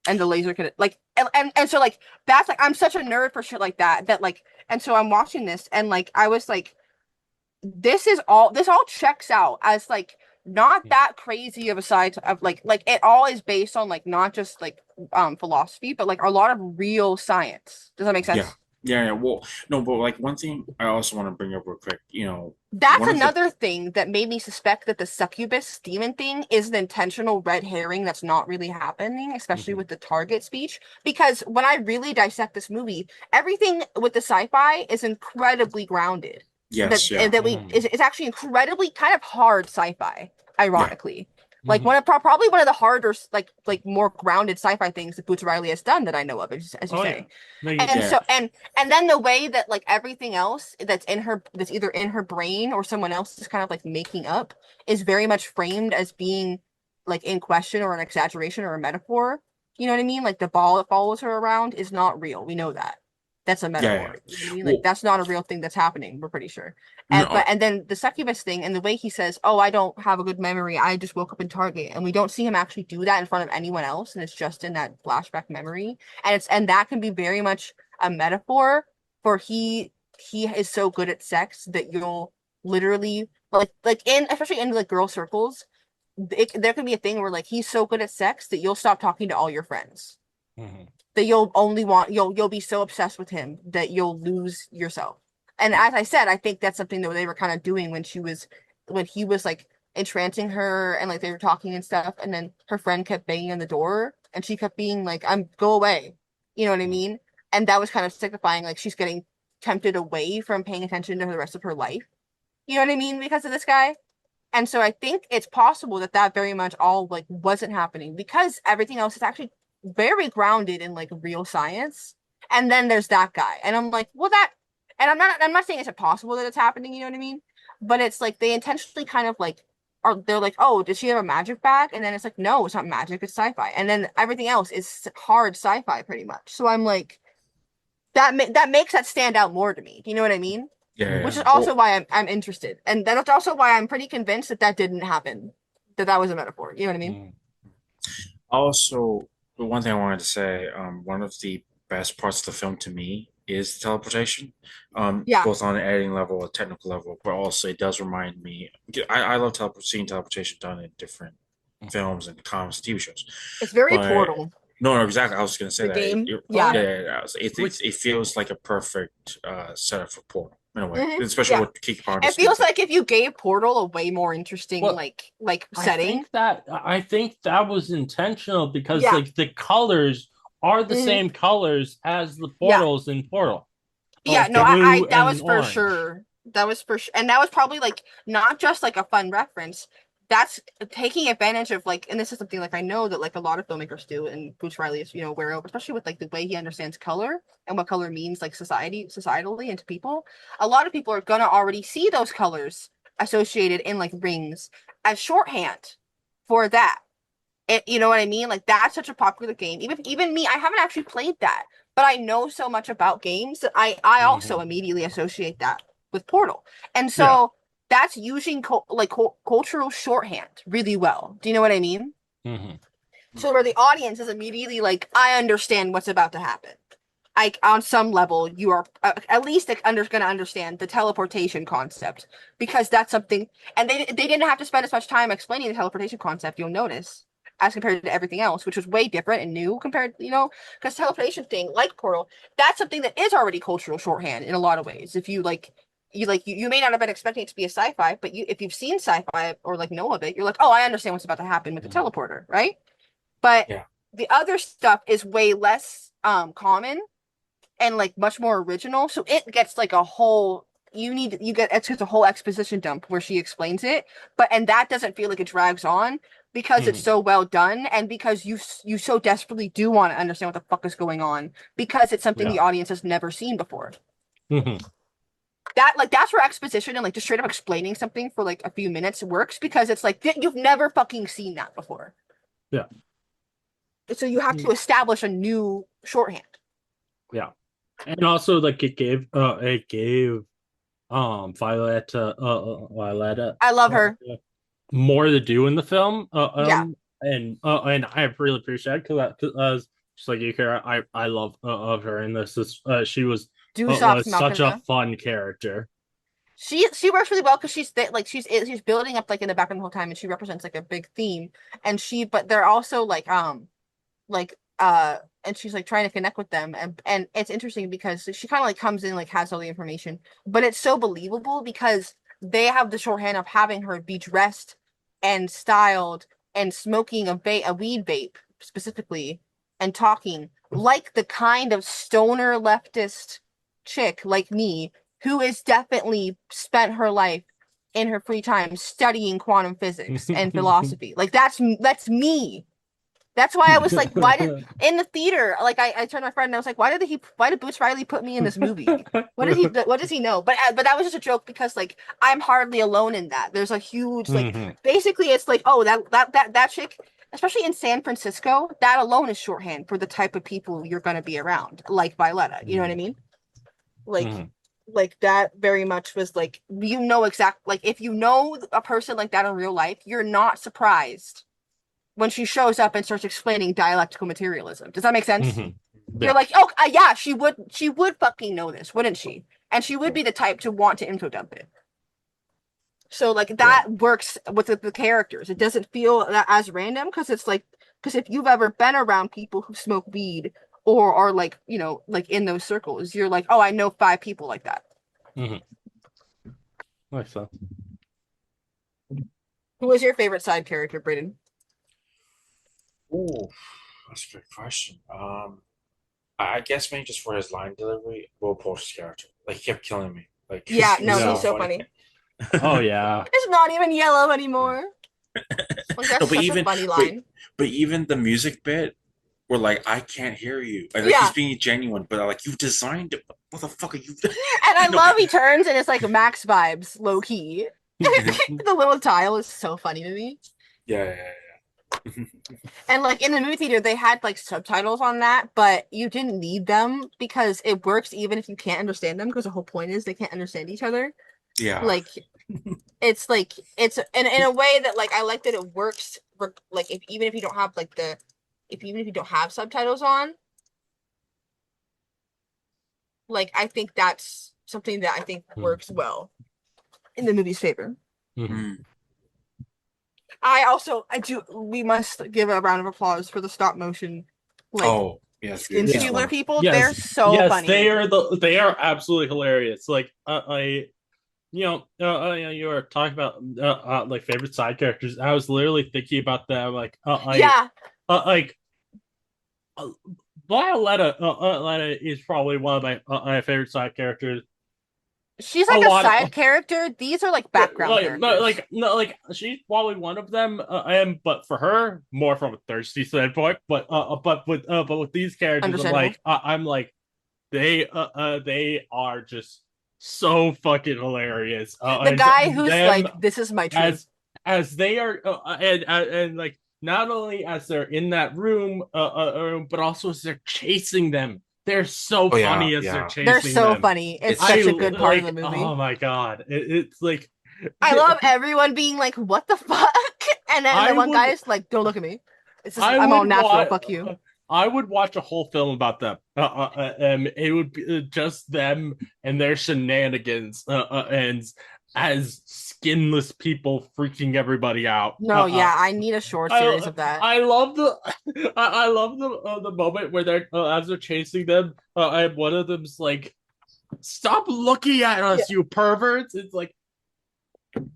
the laser can like and so like that's like, I'm such a nerd for shit like that like, and so I'm watching this and like I was like, this all checks out as like not that crazy of a side of like it all is based on like not just like philosophy, but like a lot of real science. Does that make sense? Yeah. Well, no, but like one thing I also want to bring up real quick, That's another thing that made me suspect that the succubus demon thing is an intentional red herring that's not really happening, especially with the Target speech. Because when I really dissect this movie, everything with the sci-fi is incredibly grounded. Yes, It's actually incredibly kind of hard sci-fi, ironically. Like probably one of the harder, like more grounded sci-fi things that Boots Riley has done that I know of, as you say. And so and then the way that like everything else that's either in her brain or someone else is kind of like making up is very much framed as being like in question or an exaggeration or a metaphor. You know what I mean? Like the ball that follows her around is not real. We know that. That's a metaphor. You know what I mean? Like that's not a real thing that's happening. We're pretty sure. And then the succubus thing and the way he says, "Oh, I don't have a good memory. I just woke up in Target," and we don't see him actually do that in front of anyone else, and it's just in that flashback memory. And that can be very much a metaphor for he is so good at sex that you'll literally especially in like girl circles, there can be a thing where like he's so good at sex that you'll stop talking to all your friends. That you'll be so obsessed with him that you'll lose yourself. And as I said, I think that's something that they were kind of doing when he was like entrancing her and like they were talking and stuff, and then her friend kept banging on the door and she kept being like, go away. You know what I mean? and that was kind of signifying like she's getting tempted away from paying attention to the rest of her life. You know what I mean? Because of this guy. And so I think it's possible that that very much all like wasn't happening because everything else is actually very grounded in like real science. And then there's that guy. And I'm like, well that and I'm not saying it's impossible that it's happening, you know what I mean? But it's like they intentionally kind of like they're like, oh, does she have a magic bag? And then it's like, no, it's not magic, it's sci-fi. And then everything else is hard sci-fi pretty much. So I'm like, that makes that stand out more to me. Do you know what I mean? Yeah, Which yeah. is also why I'm interested, and that's also why I'm pretty convinced that that didn't happen, that was a metaphor. You know what I mean? Also, the one thing I wanted to say, one of the best parts of the film to me is the teleportation, Yeah. both on an editing level, a technical level, but also it does remind me. I love seeing teleportation done in different films and comics and TV shows, It's very but Portal, no, exactly. I was going to say the that. game. Yeah, Yeah. yeah, it feels like a perfect setup for Portal in a way, especially Yeah. what Kiki It Palmer's feels like if you gave Portal a way more interesting Well, like setting. I think that was intentional because Yeah. like the colors are the Mhm. same colors as the Yeah. portals in Portal. Yeah, no, Blue that and was for orange. sure. That was for sure. And that was probably like not just like a fun reference. That's taking advantage of like, and this is something like I know that like a lot of filmmakers do, and Bruce Riley is, aware of, especially with like the way he understands color and what color means like societally and to people. A lot of people are gonna already see those colors associated in like rings as shorthand for that. You know what I mean? Like that's such a popular game. Even me, I haven't actually played that, but I know so much about games that I also immediately associate that with Portal. And Yeah. so that's using cultural shorthand really well. Do you know what I mean? Mhm. So where the audience is immediately like, I understand what's about to happen. Like on some level, you are at least going to understand the teleportation concept because that's something, and they didn't have to spend as much time explaining the teleportation concept. You'll notice as compared to everything else, which was way different and new compared, because teleportation thing like Portal, that's something that is already cultural shorthand in a lot of ways. If you like. You may not have been expecting it to be a sci-fi, but if you've seen sci-fi or like know of it, you're like, oh, I understand what's about to happen with the teleporter, right? But Yeah. the other stuff is way less common and like much more original. So it gets like a whole it's just a whole exposition dump where she explains it, and that doesn't feel like it drags on because it's so well done and because you so desperately do want to understand what the fuck is going on because it's something the Yeah. audience has never seen before. Mhm. That's where exposition and like just straight up explaining something for like a few minutes works because it's like you've never fucking seen that before. Yeah. So you have to establish a new shorthand. Yeah. And also like it gave Violetta I love her. more to do in the film. Yeah. And I really appreciate it because just like you care, I love of her in this. She Dusov's was such a Malkinda. fun character. She works really well because she's building up like in the background the whole time and she represents like a big theme and but they're also like and she's like trying to connect with them and it's interesting because she kind of like comes in like has all the information but it's so believable because they have the shorthand of having her be dressed and styled and smoking a weed vape specifically and talking like the kind of stoner leftist chick like me who has definitely spent her life in her free time studying quantum physics and philosophy. Like that's me. That's why I was like, why did in the theater? Like I turned to my friend and I was like, why did Bruce Riley put me in this movie? What does he know? But that was just a joke because like I'm hardly alone in that. There's a huge like basically it's like oh that chick, especially in San Francisco, that alone is shorthand for the type of people you're gonna be around, like Violetta. You know what I mean? Like like that very much was like like if you know a person like that in real life, you're not surprised when she shows up and starts explaining dialectical materialism. Does that make sense? Yeah. You're like, oh, yeah, she would fucking know this, wouldn't she? And she would be the type to want to info dump it. So like that works with the characters. It doesn't feel as random because it's like because if you've ever been around people who smoke weed or are like like in those circles, you're like, oh, I know 5 people like that. Like so. Who was your favorite side character, Brayden? Oh, that's a good question. I guess maybe just for his line delivery, Will Poulter's character, like, he kept killing me. Like, Yeah, he no, was Yeah. he's so so funny. funny. Oh yeah. It's not even yellow anymore. Like No, that's such a funny but line. even the music bit, where like I can't hear you, like he's Yeah. being genuine, but like you've designed it. What the fuck are you? And I No. love he turns and it's like Max vibes, low key. The little tile is so funny to me. Yeah. And like in the movie theater, they had like subtitles on that, but you didn't need them because it works even if you can't understand them. Because the whole point is they can't understand each other. Yeah. Like it's in a way that like I like that it works. Like if even if you don't have like the if even if you don't have subtitles on, like I think that's something that I think works well in the movie's favor. Mhm. Mm. I do we must give a round of applause for the stop motion like Oh, yes, skin beautiful. stealer Yeah. people. They're Yes, so yes, funny. they are absolutely hilarious. Like you were talking about like favorite side characters. I was literally thinking about them. Like Yeah, like uh, Violetta is probably one of my favorite side characters. she's A like a lot side of character. These are like background characters. like she's probably one of them. But for her, more from a thirsty standpoint. But with these characters, Understandable. I'm like they are just so fucking hilarious. The guy And who's them like, "This is my truth." as they are and like not only as they're in that room, but also as they're chasing them. They're so Oh yeah, funny as they're yeah. They're chasing so them. funny. It's It's I such a good part of the like, movie. oh my god, it's like I love everyone being like, "What the fuck?" And then the I one guy would is like, "Don't look at me. It's just I I'm all would natural. watch Fuck you." I would watch a whole film about them. It would be just them and their shenanigans, and as skinless people freaking everybody out. No, yeah, I need a short series I of that. I love the I love the moment where they're as they're chasing them, and one of them's like, "Stop looking at us, you perverts!" It's like,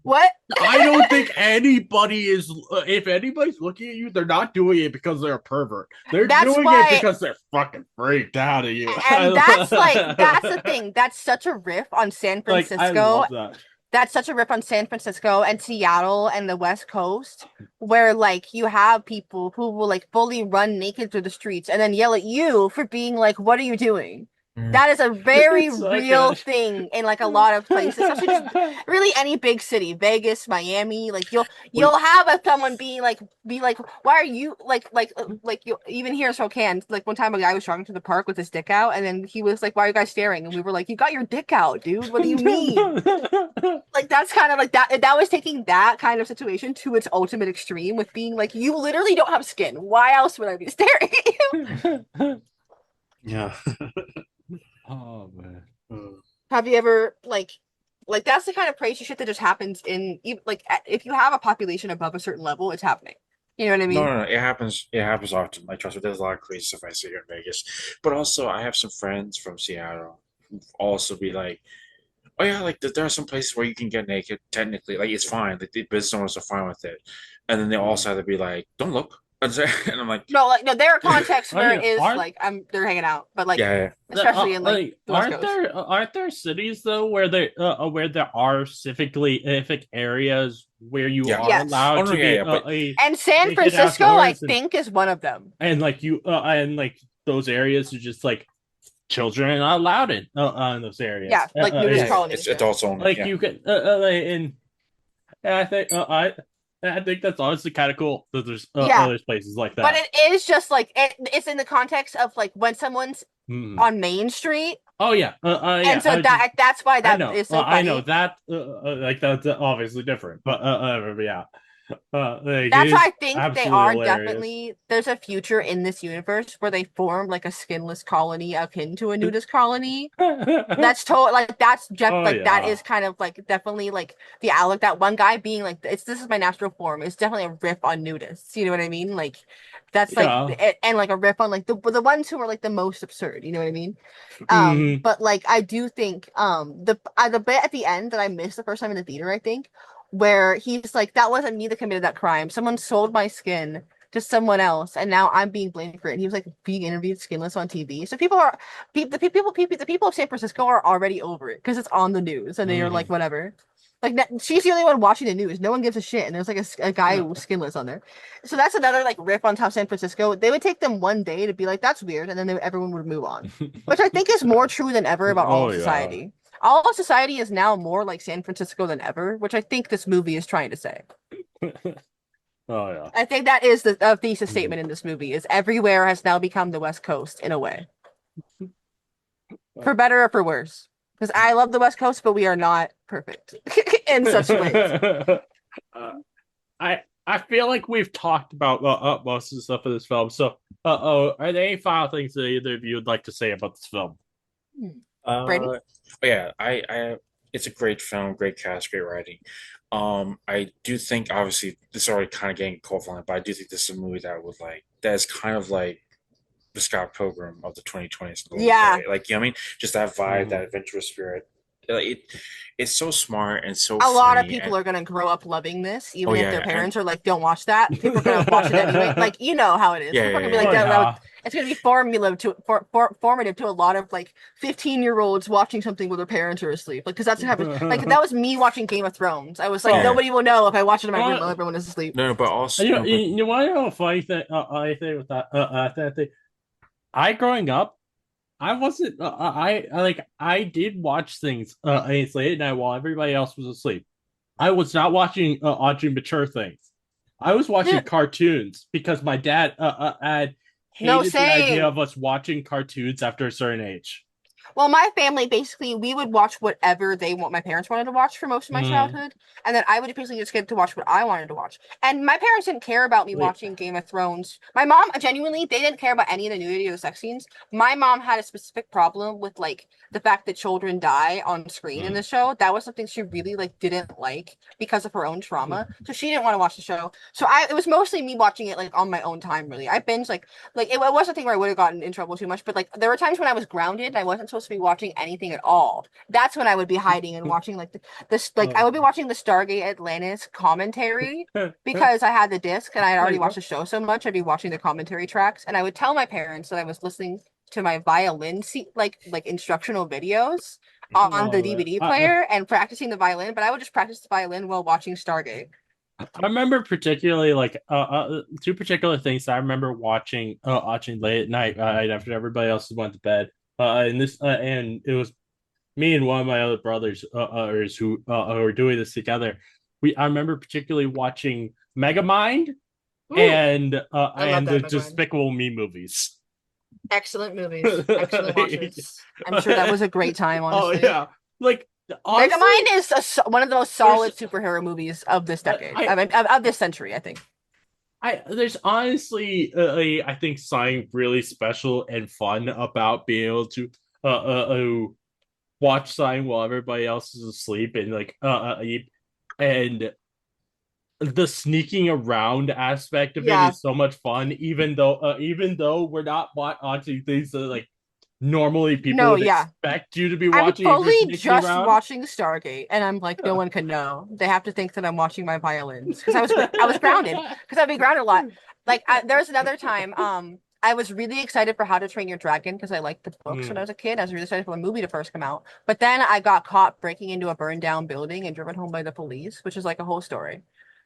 What? I don't think anybody is. If anybody's looking at you, they're not doing it because they're a pervert. They're That's doing it why, because they're fucking freaked out of you. and that's the thing. That's such a riff on San Like, I Francisco. love that. That's such a rip on San Francisco and Seattle and the West Coast, where like you have people who will like fully run naked through the streets and then yell at you for being like, "What are you doing?" Mm. That is a very It's so real good. thing in like a lot of places, especially just really any big city, Vegas, Miami. Like you'll have someone be like, "Why are you like you even here in Spokane?" Like one time a guy was driving to the park with his dick out, and then he was like, "Why are you guys staring?" And we were like, "You got your dick out, dude. What do you mean?" Like that's kind of like that was taking that kind of situation to its ultimate extreme with being like, you literally don't have skin. Why else would I be staring at you? Yeah. Oh man. Have you ever like that's the kind of crazy shit that just happens in like if you have a population above a certain level, it's happening. You know what I No, mean? no, no. It happens. It happens often. Like, trust me, there's a lot of crazy stuff I see here in Vegas. But also, I have some friends from Seattle who also be like, "Oh yeah, like there are some places where you can get naked. Technically, like it's fine. Like the business owners are fine with it." And then they also have to be like, "Don't look." And I'm like, No, like no, there are contexts where it is Aren't like they're hanging out, but like "Yeah, especially in like the West Coast. aren't there cities though where there are specific areas where you yeah." are Yes. allowed Oh no, to yeah, be yeah. But And San naked Francisco, I outdoors, think, is one of them. and like those areas are just like children are not allowed in those areas. Yeah, like nudist yeah, colonies. it's Yeah. adults only. Like Yeah, you can and I think that's honestly kind of cool that there's Yeah. other places like But that. it is just like it's in the context of like when someone's Mm. on Main Street, Oh yeah, yeah. and so that's why I that know. is so I know funny. that. Like that's obviously different, but yeah. Like That's why he's I think they absolutely are hilarious. definitely there's a future in this universe where they form like a skinless colony akin to a nudist colony. That's total like that's Jeff Oh like that yeah, is kind of like definitely like the outlook that one guy being like it's this is my natural form. It's definitely a riff on nudists. You know what I mean? Like that's like yeah. and like a riff on like the ones who are like the most absurd. You know what I mean? Mhm. But like I do think the bit at the end that I missed the first time in the theater, I think, where he's like, that wasn't me that committed that crime. Someone sold my skin to someone else, and now I'm being blamed for it. And he was like being interviewed skinless on TV. So the people of San Francisco are already over it because it's on the news, and they are like, whatever. Like she's the only one watching the news. No one gives a shit, and there's like a guy who's skinless on there. So that's another like riff on top San Francisco. They would take them one day to be like, that's weird, and then everyone would move on, which I think is more true than ever about all of society. All of society is now more like San Francisco than ever, which I think this movie is trying to say. Oh yeah. I think that is the thesis statement in this movie: is everywhere has now become the West Coast in a way, for better or for worse. Because I love the West Coast, but we are not perfect in such ways. I feel like we've talked about most of the stuff in this film. So, are there any final things that either of you would like to say about this film? Brayden? Yeah, I it's a great film, great cast, great writing. I do think obviously this is already kind of getting cold for it, but I do think this is a movie that is kind of like the Scott Pilgrim of the 2020s. Yeah. Way. Like, you know what I mean? Just that vibe, that adventurous spirit. It's so smart and so a lot of funny people are gonna grow up loving this, even Oh, if yeah, their and- parents are like, "Don't watch that." People are gonna watch it anyway. Like, you know how it is. Yeah, People are gonna yeah, be like, yeah. that it's gonna be formative to a lot of like 15-year-olds watching something with their parents are asleep. Like, because that's what happened. Like, that was me watching Game of Thrones. I was like, Yeah. nobody will know if I watch it in my room What? while everyone is asleep. No, but also You want to know a funny thing? I think with that thing. I growing up, I wasn't. I did watch things. It's late at night while everybody else was asleep. I was not watching mature things. I was watching cartoons because my dad had No, hated the same. idea of us watching cartoons after a certain age. Well, my family basically we would watch whatever my parents wanted to watch for most of my childhood, and then I would basically just get to watch what I wanted to watch. And my parents didn't care about me watching Game of Thrones. My mom genuinely they didn't care about any of the nudity or the sex scenes. My mom had a specific problem with like the fact that children die on screen in the show. That was something she really like didn't like because of her own trauma. So she didn't want to watch the show. So it was mostly me watching it like on my own time. Really, I binged like it was a thing where I would have gotten in trouble too much. But like there were times when I was grounded and I wasn't supposed to be watching anything at all. That's when I would be hiding and watching like I would be watching the Stargate Atlantis commentary because I had the disc and I had already watched the show so much. I'd be watching the commentary tracks and I would tell my parents that I was listening to my violin like instructional videos on the DVD player and practicing the violin, but I would just practice the violin while watching Stargate. I remember particularly two particular things that I remember watching late at night after everybody else went to bed. And it was me and one of my other brothers who were doing this together. I remember particularly watching Megamind and the Despicable Me movies. Excellent movies, excellent watches. I'm sure that was a great time. Honestly, Oh yeah, like honestly, Megamind is one of the most solid superhero movies of this decade. Of this century, I think. There's honestly, I think something really special and fun about being able to watch something while everybody else is asleep and the sneaking around aspect of it is so much fun. Even though we're not watching things that like normally people would expect you to be watching. I'm totally just watching Stargate, and I'm like, no one can know. They have to think that I'm watching my violins because I was grounded because I'd be grounded a lot. Like there's another time, I was really excited for How to Train Your Dragon because I liked the books when I was a kid. I was really excited for the movie to first come out, but then I got caught breaking into a burned down building and driven home by the police, which is like a whole story.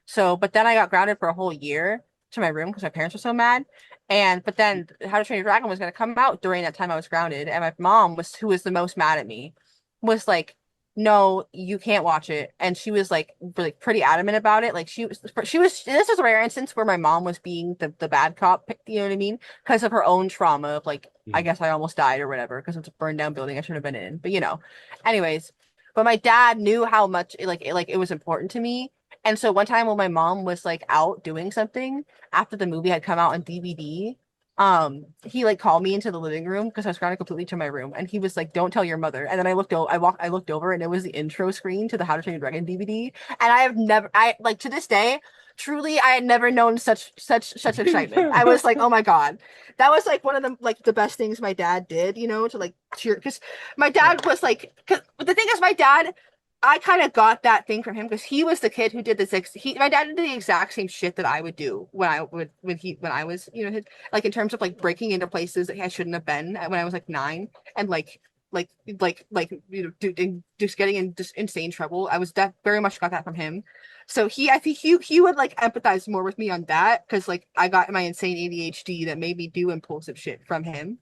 So, but then I got grounded for a whole year to my room because my parents were so mad. But then How to Train Your Dragon was going to come out during that time I was grounded. And my mom who was the most mad at me, was like, no, you can't watch it. And she was like really pretty adamant about it. Like this is a rare instance where my mom was being the bad cop, you know what I mean? Because of her own trauma of like, I guess I almost died or whatever because it's a burned down building I shouldn't have been in. But anyways, but my dad knew how much it was important to me. And so one time when my mom was like out doing something after the movie had come out on DVD, he like called me into the living room because I was grounded completely to my room, and he was like, "Don't tell your mother." And then I looked over, and it was the intro screen to the How to Train Your Dragon DVD. And to this day, truly, I had never known such excitement. I was like, "Oh my god!" That was like one of the best things my dad did, to like cheer because my dad was like, because the thing is, my dad. I kind of got that thing from him because he was the kid who did this. My dad did the exact same shit that I would do when I was, like in terms of like breaking into places that I shouldn't have been when I was like 9 and just getting in just insane trouble. I was very much got that from him. So I think he would like empathize more with me on that because like I got my insane ADHD that made me do impulsive shit from him.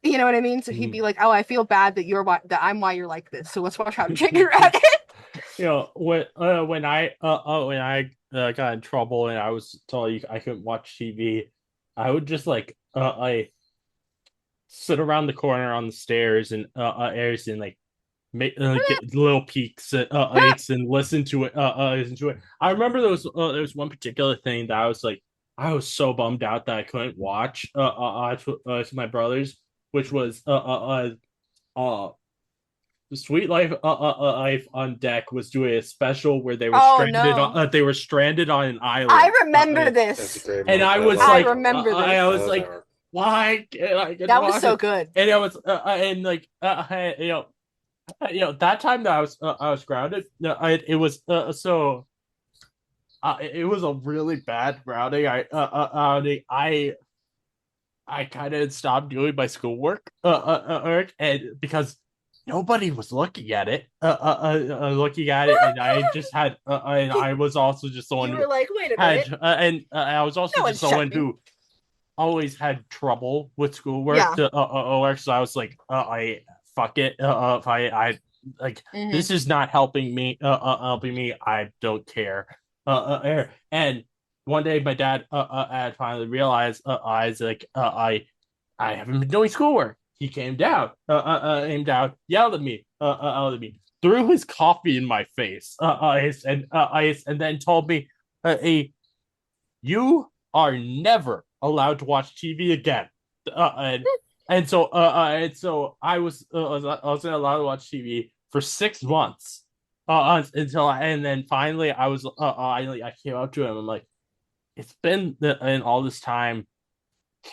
You know what I mean? So he'd be like, "Oh, I feel bad that I'm why you're like this. So let's watch how Chicken Rabbit." When I got in trouble and I was told I couldn't watch TV, I would just I sit around the corner on the stairs and areas and like make get little peeks at ice and listen to it. Listen to it. I remember there was one particular thing that I was so bummed out that I couldn't watch to my brothers, which was the Sweet Life on Deck was doing a special where they were they were stranded on an island. I remember That's a this. great And movie. I was I like, remember this. I was love like, that. why? Can't I get That to was watch so it? good. And it was, and like, that time that I was grounded. It was so. It was a really bad grounding. I kind of stopped doing my schoolwork, and because nobody was looking at it, and I just had, and I was also just someone You who were like, "Wait a had, minute." and I was also No just one's someone checking. who always had trouble with schoolwork. Yeah. So I was like, I fuck it. If I like Mhm. this is not helping me. Helping me. I don't care. And one day my dad had finally realized I was like I haven't been doing schoolwork. He came down, yelled at me, threw his coffee in my face, and then told me, "Hey, you are never allowed to watch TV again." And so I wasn't allowed to watch TV for 6 months, and then finally I came up to him. I'm like, it's been in all this time.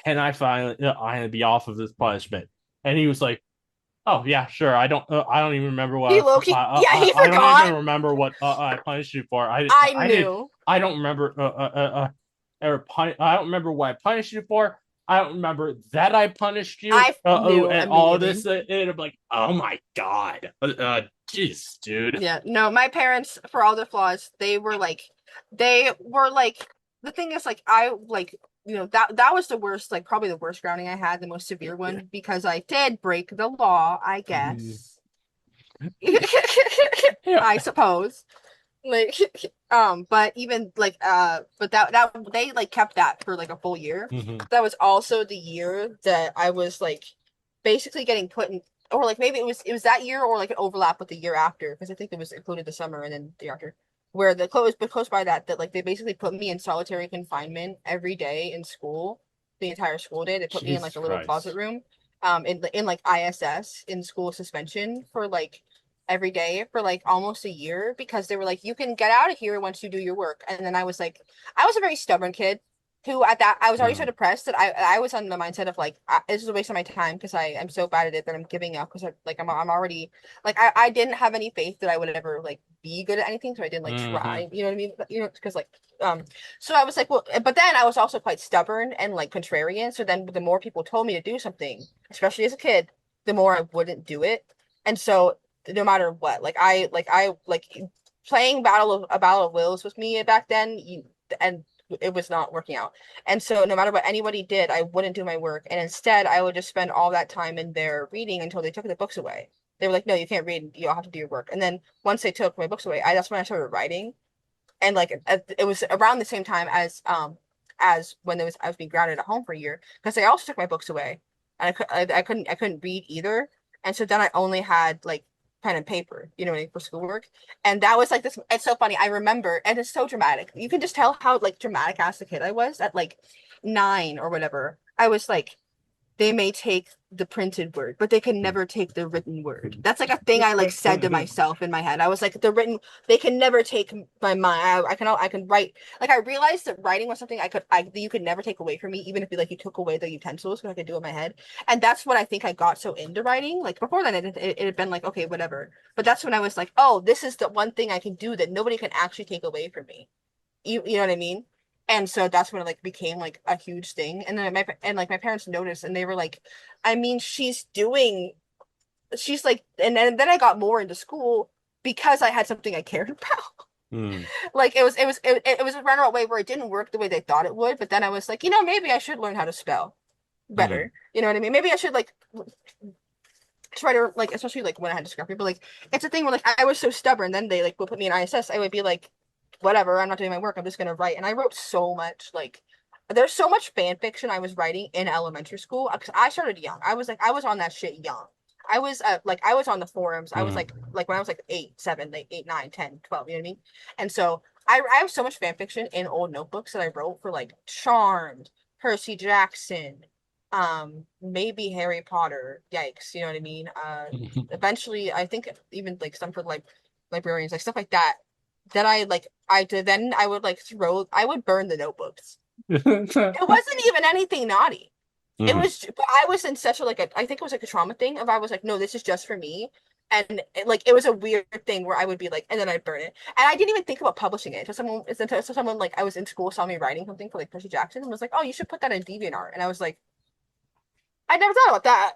Can I finally be off of this punishment? And he was like, "Oh yeah, sure. I don't even remember He low-key, yeah, he I don't forgot. even remember what I punished you for. I knew. I don't remember I don't remember what I punished you for. I don't remember that I punished you. I knew And all of this, immediately. and I'm like, oh my god, jeez, dude. Yeah, no, my parents, for all their flaws, they were like, the thing is, like, I like, that was the worst, like, probably the worst grounding I had, the most severe one, because I did break the law, I guess. Yeah. I suppose. Like, but even like, but that they like kept that for like a full year. Mhm. That was also the year that I was like basically getting put in, or like maybe it was that year or like an overlap with the year after because I think it was included the summer and then the year after where but close by that like they basically put me in solitary confinement every day in school, the entire school day. They put me in Jesus like a little closet Christ. room, in like ISS in school suspension for like every day for like almost a year because they were like, you can get out of here once you do your work. And then I was like, I was a very stubborn kid who at that I was already so depressed that I was on the mindset of like, this is a waste of my time because I am so bad at it that I'm giving up because I'm already like I didn't have any faith that I would ever like be good at anything, so I didn't like try. You know what I mean? Because like so I was like, well, but then I was also quite stubborn and like contrarian. So then the more people told me to do something, especially as a kid, the more I wouldn't do it. And so no matter what. Like playing a Battle of Wills with me back then, and it was not working out. And so no matter what anybody did, I wouldn't do my work, and instead I would just spend all that time in there reading until they took the books away. They were like, "No, you can't read. You'll have to do your work." And then once they took my books away, that's when I started writing, and like it was around the same time as when I was being grounded at home for a year because they also took my books away, and I couldn't read either, and so then I only had like pen and paper, for schoolwork. And that was like this. It's so funny. I remember, and it's so dramatic. You can just tell how like dramatic as a kid I was at like 9 or whatever. I was like, they may take the printed word, but they can never take the written word. That's like a thing I like said to myself in my head. I was like, they can never take my mind. I can write. Like I realized that writing was something you could never take away from me, even if you took away the utensils, because I could do it in my head. And that's what I think I got so into writing. Like before then, it had been like, okay, whatever. But that's when I was like, oh, this is the one thing I can do that nobody can actually take away from me. You know what I mean? And so that's when it like became like a huge thing. And then my parents noticed, and they were like, I mean, she's like, and then I got more into school because I had something I cared about. Like it was a roundabout way where it didn't work the way they thought it would, but then I was like, maybe I should learn how to spell better. You know what I mean? Maybe I should like try to like, especially like when I had dysgraphia, but like it's a thing where like I was so stubborn. Then they like would put me in ISS. I would be like, whatever, I'm not doing my work, I'm just gonna write. And I wrote so much, like there's so much fan fiction I was writing in elementary school because I started young. I was on that shit young. I was I was on the forums. I was like when I was like 8, 7, like 8, 9, 10, 12, you know what I mean? And so I have so much fan fiction in old notebooks that I wrote for like Charmed, Percy Jackson, maybe Harry Potter. Yikes, you know what I mean? Eventually I think even like some for like librarians, like stuff like that. Then I would burn the notebooks. It wasn't even anything naughty. It was, but I was in such a I think it was like a trauma thing of I was like, no, this is just for me. And it was a weird thing where I would be like, and then I'd burn it. And I didn't even think about publishing it. So someone like I was in school saw me writing something for like Percy Jackson and was like, oh, you should put that in DeviantArt. And I was like, I never thought about that.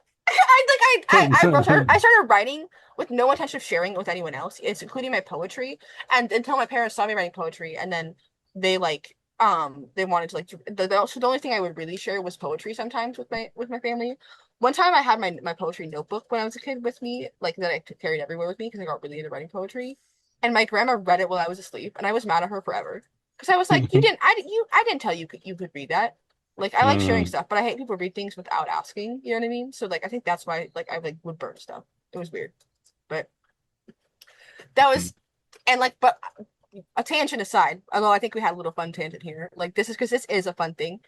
I started writing with no intention of sharing it with anyone else. It's including my poetry. And until my parents saw me writing poetry, and then they they wanted to like the only thing I would really share was poetry sometimes with my family. One time I had my poetry notebook when I was a kid with me, like that I carried everywhere with me because I got really into writing poetry. And my grandma read it while I was asleep, and I was mad at her forever because I was like, I didn't tell you you could read that. Like I like sharing stuff, but I hate people read things without asking. You know what I mean? So like I think that's why like I like would burn stuff. It was weird, but that was but a tangent aside. Although I think we had a little fun tangent here. Like this is because this is a fun thing.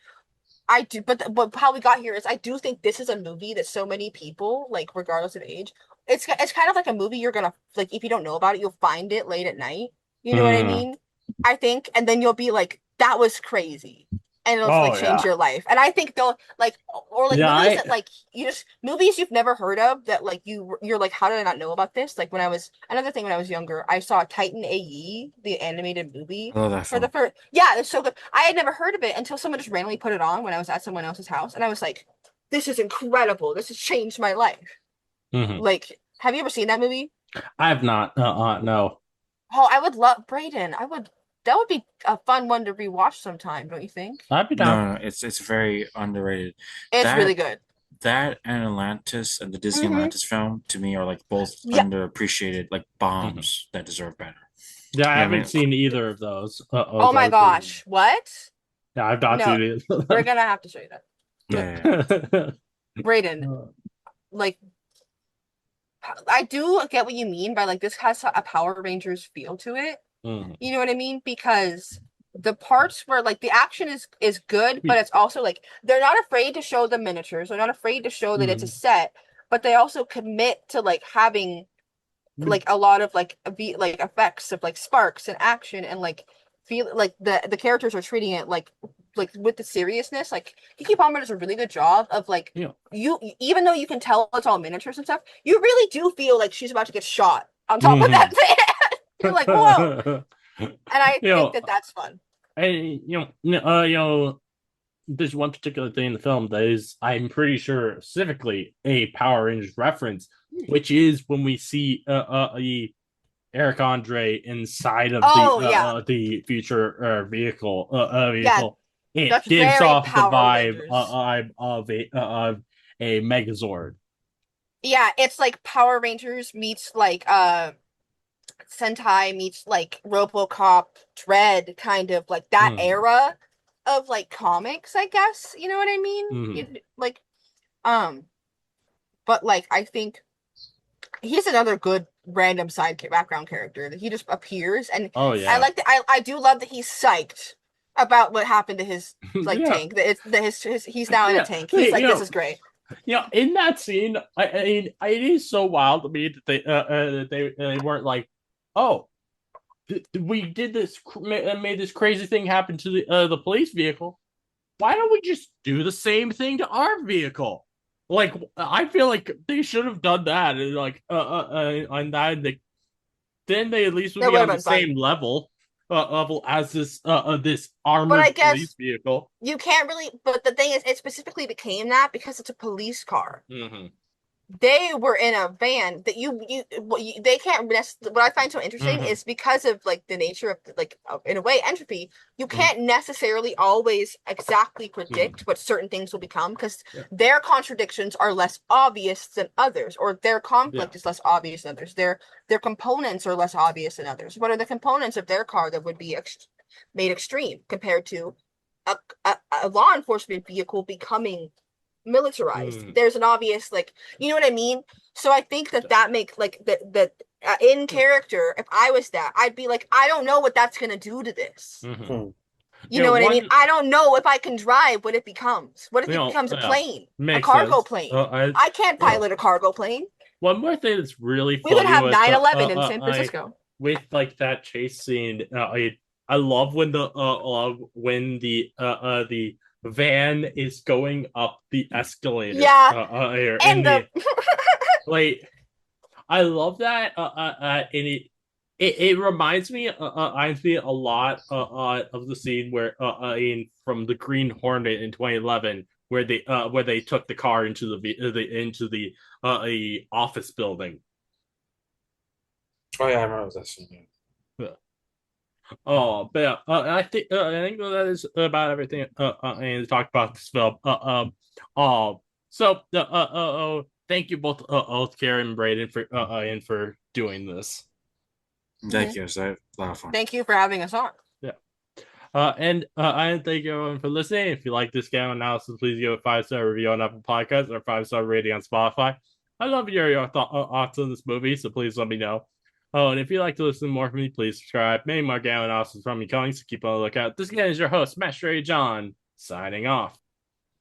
I do, but how we got here is I do think this is a movie that so many people like, regardless of age, it's kind of like a movie you're gonna like if you don't know about it, you'll find it late at night. You know what I mean? I think, and then you'll be like, that was crazy. And it'll change your life. And I think they'll movies that like movies you've never heard of that like you're like, how did I not know about this? Like when I was younger, I saw Titan AE, the animated movie. Oh, that for the first it's so good. I had never heard of it until someone just randomly put it on when I was at someone else's house, and I was like, this is incredible. This has changed my life. Like, have you ever seen that movie? I have not. No. Oh, I would love Brayden. That would be a fun one to rewatch sometime, don't you think? I'd be down. No, it's very underrated. It's really good. That and Atlantis and the Disney Atlantis film to me are like both underappreciated like bombs that deserve better. Yeah, I haven't seen either of those. Oh my gosh, what? Yeah, I've not seen it. We're gonna have to show you that. Yeah. Brayden, like, I do get what you mean by like this has a Power Rangers feel to it. You know what I mean? Because the parts where like the action is good, but it's also like they're not afraid to show the miniatures. They're not afraid to show that it's a set, but they also commit to like having like a lot of like effects of like sparks and action and like feel like the characters are treating it like with the seriousness. Like Kiki Palmer does a really good job of like you even though you can tell it's all miniatures and stuff, you really do feel like she's about to get shot on top of that thing. You're like, whoa. And I think that's fun. There's one particular thing in the film that is, I'm pretty sure, specifically a Power Rangers reference, which is when we see Eric Andre inside of the future vehicle. It That's gives off the Power vibe of a Megazord. Yeah, it's like Power Rangers meets like Sentai meets like RoboCop, Dread, kind of like that era of like comics, I guess. You know what I mean? But like I think he's another good random background character that he just appears, and I do love that he's psyched about what happened to his tank. He's now in a tank. He's like, this is great. In that scene, I mean, it is so wild to me that they weren't like, oh, we did this, made this crazy thing happen to the police vehicle. Why don't we just do the same thing to our vehicle? Like, I feel like they should have done that, and like, on that, then they at least would That be would have on the been fun. same level as this But I armored police guess vehicle. you can't really. But the thing is, it specifically became that because it's a police car. Mm-hmm. They were in a van that they can't what I find so interesting Mm-hmm. is because of like the nature of like in a way entropy, you Mm-hmm. can't necessarily always exactly Mm-hmm. predict what certain things will become because Yeah. their contradictions are less obvious than others, or their Yeah. conflict is less obvious than others, their components are less obvious than others. What are the components of their car that would be made extreme compared to a, a law enforcement vehicle becoming militarized? Mm. There's an obvious like, you know what I mean? So I think that make like that in character, if I was that, I'd be like, I don't know what that's gonna do to this. Mm-hmm. Hmm. You know what I mean? One, I don't know if I can drive what it becomes. What if it becomes a yeah, plane, a makes cargo sense. plane? I can't Uh, pilot a cargo plane. One more thing that's really We would funny have was 9/11 in San I Francisco. with like that chase scene. I love when the van is going up the escalator. Yeah, In and the the like, I love that. And reminds me a lot of the scene from the Green Hornet in 2011, where they took the car into into the a office building. Oh yeah, I remember that scene. Yeah. Oh, but yeah, I think that is about everything. And to talk about this film. So thank you both Kira and Brayden for doing this. Yeah. Mhm. Thank you. It's a lot of fun. Thank you for having us on. Yeah. And I thank you everyone for listening. If you like this game analysis, please give a 5-star review on Apple Podcasts or 5-star rating on Spotify. I love your thoughts on this movie, so please let me know. Oh, and if you'd like to listen more from me, please subscribe. Many more game analysis from me coming, so keep on the lookout. This again is your host, Matt Stray John, signing off.